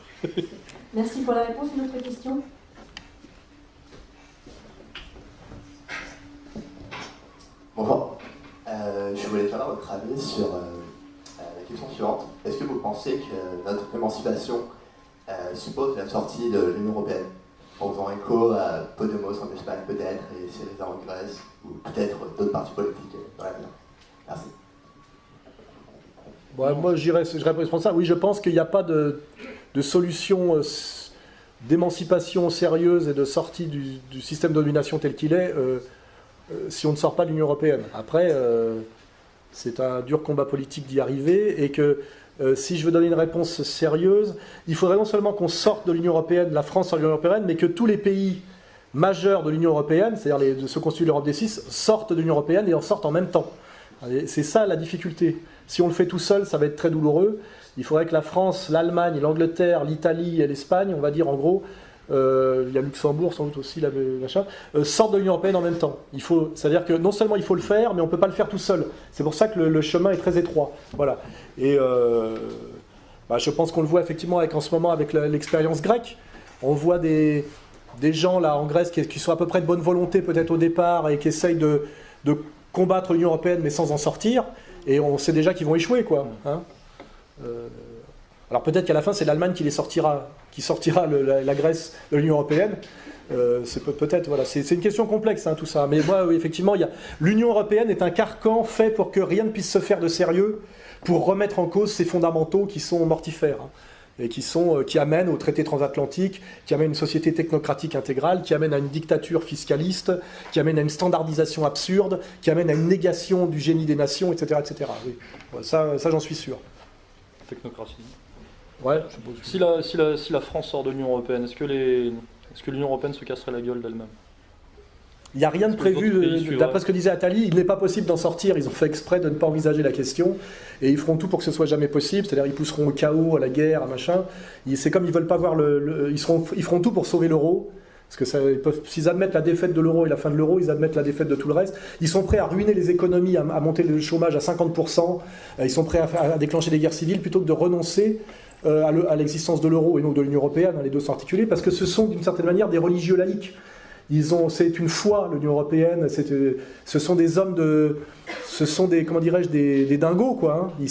Merci pour la réponse. Une autre question? Bonjour. Je voulais savoir votre avis sur la question suivante. Est-ce que vous pensez que notre émancipation suppose la sortie de l'Union européenne, en faisant écho à Podemos en Espagne peut-être, et Syriza en Grèce, ou peut-être d'autres partis politiques dans l'avenir? Merci. Bon, moi, je réponds ça. Oui, je pense qu'il n'y a pas de solution d'émancipation sérieuse et de sortie du système de domination tel qu'il est si on ne sort pas de l'Union européenne. Après, c'est un dur combat politique d'y arriver et que si je veux donner une réponse sérieuse, il faudrait non seulement qu'on sorte de l'Union européenne, la France sort de l'Union européenne, mais que tous les pays majeurs de l'Union européenne, c'est-à-dire ceux constitués de l'Europe des 6, sortent de l'Union européenne et en sortent en même temps. C'est ça la difficulté. Si on le fait tout seul, ça va être très douloureux. Il faudrait que la France, l'Allemagne, l'Angleterre, l'Italie et l'Espagne, on va dire en gros, il y a Luxembourg sans doute aussi, sortent de l'Union européenne en même temps. C'est-à-dire que non seulement il faut le faire, mais on ne peut pas le faire tout seul. C'est pour ça que le chemin est très étroit. Voilà. Et je pense qu'on le voit effectivement en ce moment avec l'expérience grecque. On voit des gens là en Grèce qui sont à peu près de bonne volonté peut-être au départ et qui essayent de combattre l'Union européenne mais sans en sortir. Et on sait déjà qu'ils vont échouer, quoi. Hein, alors peut-être qu'à la fin, c'est l'Allemagne qui sortira la Grèce de l'Union européenne. C'est peut-être, voilà, c'est une question complexe, hein, tout ça. Mais moi, oui, effectivement, l'Union européenne est un carcan fait pour que rien ne puisse se faire de sérieux pour remettre en cause ces fondamentaux qui sont mortifères. Hein, et qui amènent au traité transatlantique, qui amènent à une société technocratique intégrale, qui amènent à une dictature fiscaliste, qui amènent à une standardisation absurde, qui amènent à une négation du génie des nations, etc. etc. Oui. Ça j'en suis sûr. Technocratie. Ouais. Si la France sort de l'Union européenne, est-ce que l'Union européenne se casserait la gueule d'elle-même? Il n'y a rien de prévu, d'après ce que disait Attali, il n'est pas possible d'en sortir, ils ont fait exprès de ne pas envisager la question, et ils feront tout pour que ce soit jamais possible, c'est-à-dire ils pousseront au chaos, à la guerre, à machin, c'est comme ils veulent pas voir ils feront tout pour sauver l'euro, parce que s'ils admettent la défaite de l'euro et la fin de l'euro, ils admettent la défaite de tout le reste, ils sont prêts à ruiner les économies, à monter le chômage à 50%, ils sont prêts à déclencher des guerres civiles, plutôt que de renoncer à l'existence de l'euro et non de l'Union européenne, les deux sont articulés, parce que ce sont d'une certaine manière des religieux laïcs. C'est une foi, l'Union européenne. Ce sont des hommes ce sont des, comment dirais-je, des dingos, quoi. Hein.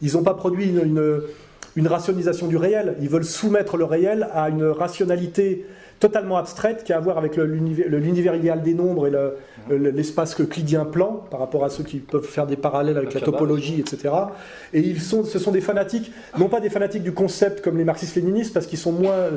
Ils n'ont pas produit une rationalisation du réel. Ils veulent soumettre le réel à une rationalité totalement abstraite qui a à voir avec l'univers idéal des nombres et l'espace euclidien plan, par rapport à ceux qui peuvent faire des parallèles avec la topologie, etc. Et ce sont des fanatiques, non pas des fanatiques du concept comme les marxistes-léninistes, parce qu'ils sont moins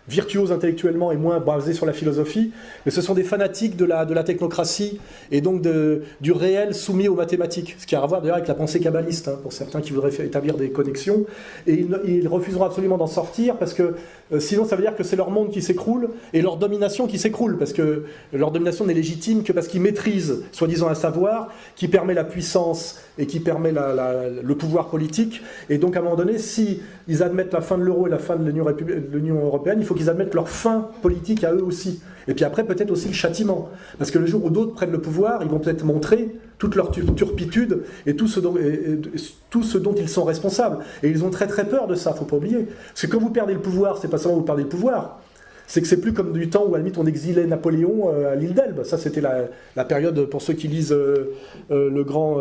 virtuoses intellectuellement et moins basés sur la philosophie, mais ce sont des fanatiques de la technocratie et donc du réel soumis aux mathématiques, ce qui a à voir d'ailleurs avec la pensée kabbaliste, hein, pour certains qui voudraient établir des connexions, et ils refuseront absolument d'en sortir, parce que sinon ça veut dire que c'est leur monde qui s'écroule, et leur domination qui s'écroule, parce que leur domination n'est légitime que parce qu'ils maîtrisent, soi-disant, un savoir qui permet la puissance et qui permet le pouvoir politique. Et donc, à un moment donné, si ils admettent la fin de l'euro et la fin de l'Union européenne, il faut qu'ils admettent leur fin politique à eux aussi. Et puis après, peut-être aussi le châtiment. Parce que le jour où d'autres prennent le pouvoir, ils vont peut-être montrer toute leur turpitude et tout ce dont ils sont responsables. Et ils ont très très peur de ça, il ne faut pas oublier. Parce que quand vous perdez le pouvoir, c'est pas seulement vous perdez le pouvoir, c'est que c'est plus comme du temps où à la limite on exilait Napoléon à l'île d'Elbe. Ça c'était la période, pour ceux qui lisent le grand,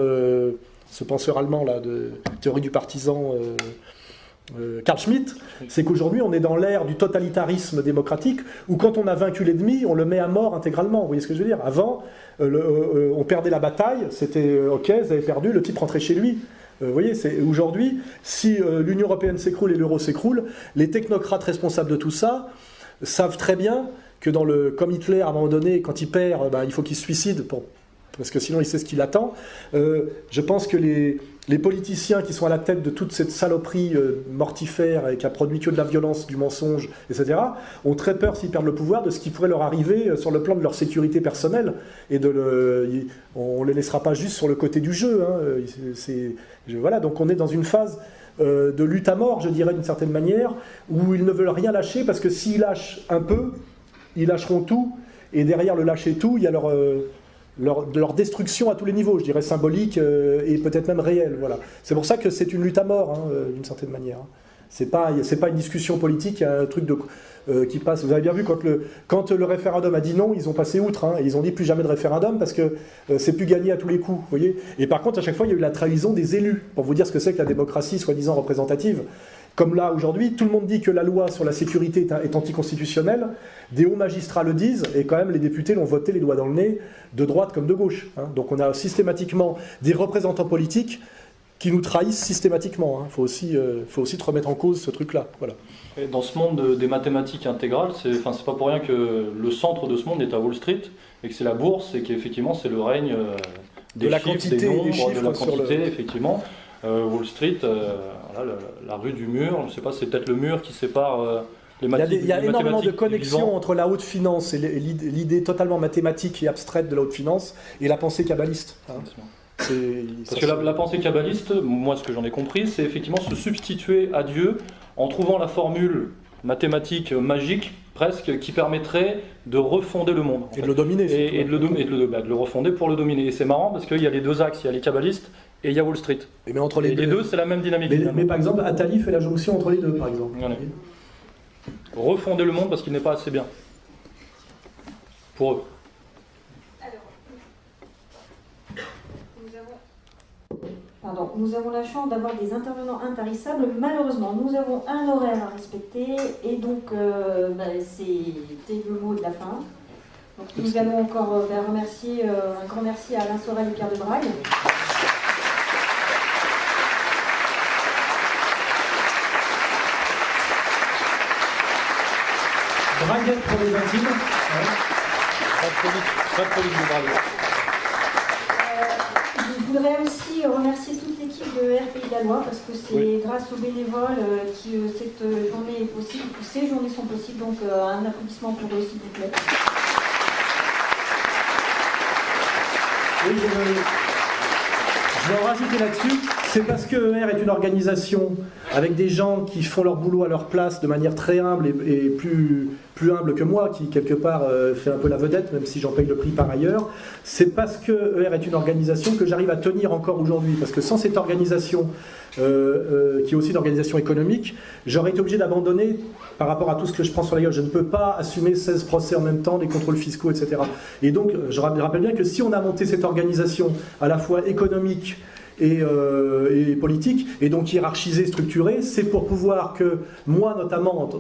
ce penseur allemand là, de théorie du partisan, Carl Schmitt, c'est qu'aujourd'hui on est dans l'ère du totalitarisme démocratique où quand on a vaincu l'ennemi, on le met à mort intégralement. Vous voyez ce que je veux dire? Avant, on perdait la bataille, c'était ok, vous avez perdu, le type rentrait chez lui. Vous voyez, aujourd'hui, si l'Union européenne s'écroule et l'euro s'écroule, les technocrates responsables de tout ça savent très bien que comme Hitler, à un moment donné, quand il perd, il faut qu'il se suicide parce que sinon il sait ce qui l'attend. Je pense que les politiciens qui sont à la tête de toute cette saloperie mortifère et qui a produit que de la violence, du mensonge, etc., ont très peur, s'ils perdent le pouvoir, de ce qui pourrait leur arriver sur le plan de leur sécurité personnelle. Et on ne les laissera pas juste sur le côté du jeu. Voilà, donc on est dans une phase de lutte à mort, je dirais, d'une certaine manière, où ils ne veulent rien lâcher, parce que s'ils lâchent un peu, ils lâcheront tout, et derrière le lâcher tout, il y a leur destruction à tous les niveaux, je dirais symbolique et peut-être même réelle. Voilà. C'est pour ça que c'est une lutte à mort, d'une certaine manière. C'est pas une discussion politique, il y a un truc qui passe. Vous avez bien vu, quand le référendum a dit non, ils ont passé outre, et ils ont dit plus jamais de référendum parce que c'est plus gagné à tous les coups. Vous voyez. Et par contre, à chaque fois, il y a eu la trahison des élus, pour vous dire ce que c'est que la démocratie soi-disant représentative. Comme là, aujourd'hui, tout le monde dit que la loi sur la sécurité est anticonstitutionnelle, des hauts magistrats le disent, et quand même les députés l'ont voté les doigts dans le nez, de droite comme de gauche. Donc on a systématiquement des représentants politiques qui nous trahissent systématiquement. Il faut aussi te remettre en cause ce truc-là. Voilà. Et dans ce monde des mathématiques intégrales, c'est pas pour rien que le centre de ce monde est à Wall Street, et que c'est la bourse, et qu'effectivement c'est le règne des chiffres, des nombres, de la quantité, effectivement. Wall Street, la rue du mur, je ne sais pas, c'est peut-être le mur qui sépare les mathématiques. Il y a énormément de connexions entre la haute finance et l'idée totalement mathématique et abstraite de la haute finance et la pensée kabbaliste. Parce que la pensée kabbaliste, moi ce que j'en ai compris, c'est effectivement se substituer à Dieu en trouvant la formule mathématique magique presque qui permettrait de refonder le monde. Et de le dominer. Et de le refonder pour le dominer. Et c'est marrant parce qu'il y a les deux axes, il y a les kabbalistes et il y a Wall Street. Mais entre les deux, c'est la même dynamique. Mais par exemple, Attali fait la jonction entre les deux, par exemple. Voilà. Refonder le monde parce qu'il n'est pas assez bien. Pour eux. Alors, nous avons la chance d'avoir des intervenants intarissables. Malheureusement, nous avons un horaire à respecter et donc c'était le mot de la fin. Donc, nous allons encore remercier, un grand merci à Alain Sorel et Pierre de Braille. Braguette pour les intimes. Pas de police de Braille. Je voudrais aussi remercier toute l'équipe de RPI de la Loi parce que c'est grâce aux bénévoles que cette journée est possible, que ces journées sont possibles. Donc un applaudissement pour eux, s'il vous plaît. Oui, je vais en rajouter là-dessus. C'est parce que ER est une organisation avec des gens qui font leur boulot à leur place de manière très humble et plus humble que moi, qui quelque part fait un peu la vedette, même si j'en paye le prix par ailleurs. C'est parce que ER est une organisation que j'arrive à tenir encore aujourd'hui. Parce que sans cette organisation, qui est aussi une organisation économique, j'aurais été obligé d'abandonner par rapport à tout ce que je prends sur la gueule. Je ne peux pas assumer 16 procès en même temps, des contrôles fiscaux, etc. Et donc, je rappelle bien que si on a monté cette organisation à la fois économique et politique, et donc hiérarchisée, structurée, c'est pour pouvoir que moi, notamment,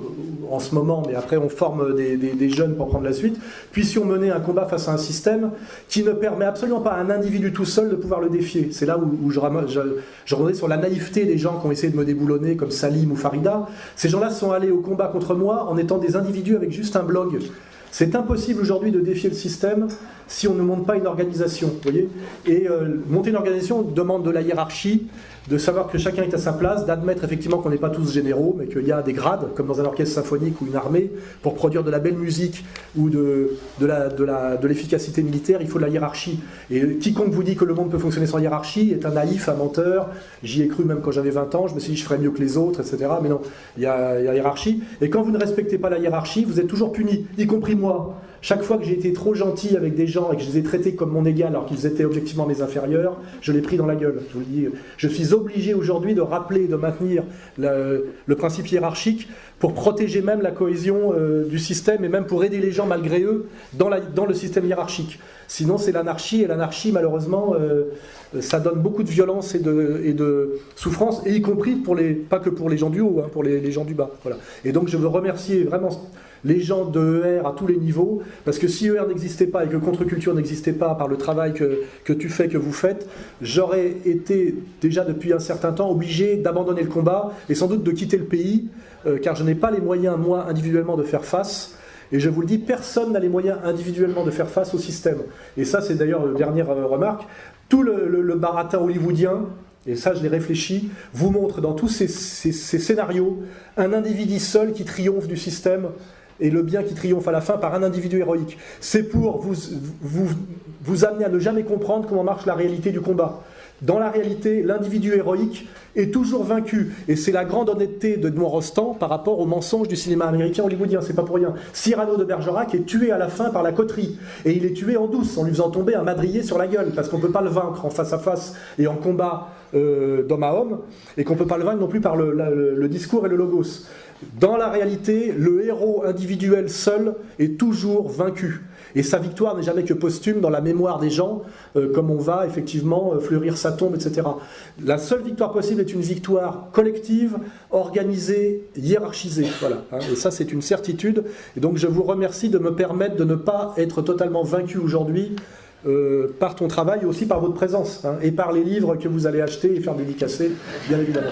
en ce moment, mais après on forme des jeunes pour prendre la suite, puissions mener un combat face à un système qui ne permet absolument pas à un individu tout seul de pouvoir le défier. C'est là où je reviendrai sur la naïveté des gens qui ont essayé de me déboulonner, comme Salim ou Farida. Ces gens-là sont allés au combat contre moi en étant des individus avec juste un blog. C'est impossible aujourd'hui de défier le système si on ne monte pas une organisation, vous voyez. Et monter une organisation demande de la hiérarchie, de savoir que chacun est à sa place, d'admettre effectivement qu'on n'est pas tous généraux, mais qu'il y a des grades, comme dans un orchestre symphonique ou une armée. Pour produire de la belle musique ou de l'efficacité militaire, il faut de la hiérarchie. Et quiconque vous dit que le monde peut fonctionner sans hiérarchie est un naïf, un menteur. J'y ai cru même quand j'avais 20 ans, je me suis dit je ferais mieux que les autres, etc. Mais non, il y a hiérarchie. Et quand vous ne respectez pas la hiérarchie, vous êtes toujours puni, y compris moi. Chaque fois que j'ai été trop gentil avec des gens et que je les ai traités comme mon égal alors qu'ils étaient objectivement mes inférieurs, je l'ai pris dans la gueule. Je vous le dis, je suis obligé aujourd'hui de rappeler et de maintenir le principe hiérarchique pour protéger même la cohésion du système et même pour aider les gens malgré eux dans le système hiérarchique. Sinon c'est l'anarchie, et l'anarchie malheureusement ça donne beaucoup de violence et de souffrance, et y compris pas que pour les gens du haut, hein, pour les gens du bas. Voilà. Et donc je veux remercier vraiment les gens de ER à tous les niveaux, parce que si ER n'existait pas et que Contre-Culture n'existait pas par le travail que tu fais, que vous faites, j'aurais été déjà depuis un certain temps obligé d'abandonner le combat et sans doute de quitter le pays, car je n'ai pas les moyens, moi, individuellement, de faire face. Et je vous le dis, personne n'a les moyens individuellement de faire face au système. Et ça, c'est d'ailleurs la dernière remarque. Tout le baratin hollywoodien, et ça je l'ai réfléchi, vous montre dans tous ces scénarios un individu seul qui triomphe du système, et le bien qui triomphe à la fin par un individu héroïque. C'est pour vous amener à ne jamais comprendre comment marche la réalité du combat. Dans la réalité, l'individu héroïque est toujours vaincu. Et c'est la grande honnêteté de Edmond Rostand par rapport aux mensonges du cinéma américain hollywoodien. C'est pas pour rien. Cyrano de Bergerac est tué à la fin par la coterie. Et il est tué en douce, en lui faisant tomber un madrier sur la gueule. Parce qu'on ne peut pas le vaincre en face à face et en combat d'homme à homme. Et qu'on ne peut pas le vaincre non plus par le discours et le logos. Dans la réalité, le héros individuel seul est toujours vaincu. Et sa victoire n'est jamais que posthume dans la mémoire des gens, comme on va effectivement fleurir sa tombe, etc. La seule victoire possible est une victoire collective, organisée, hiérarchisée. Voilà, hein, et ça c'est une certitude. Et donc je vous remercie de me permettre de ne pas être totalement vaincu aujourd'hui par ton travail et aussi par votre présence, hein, et par les livres que vous allez acheter et faire dédicacer, bien évidemment.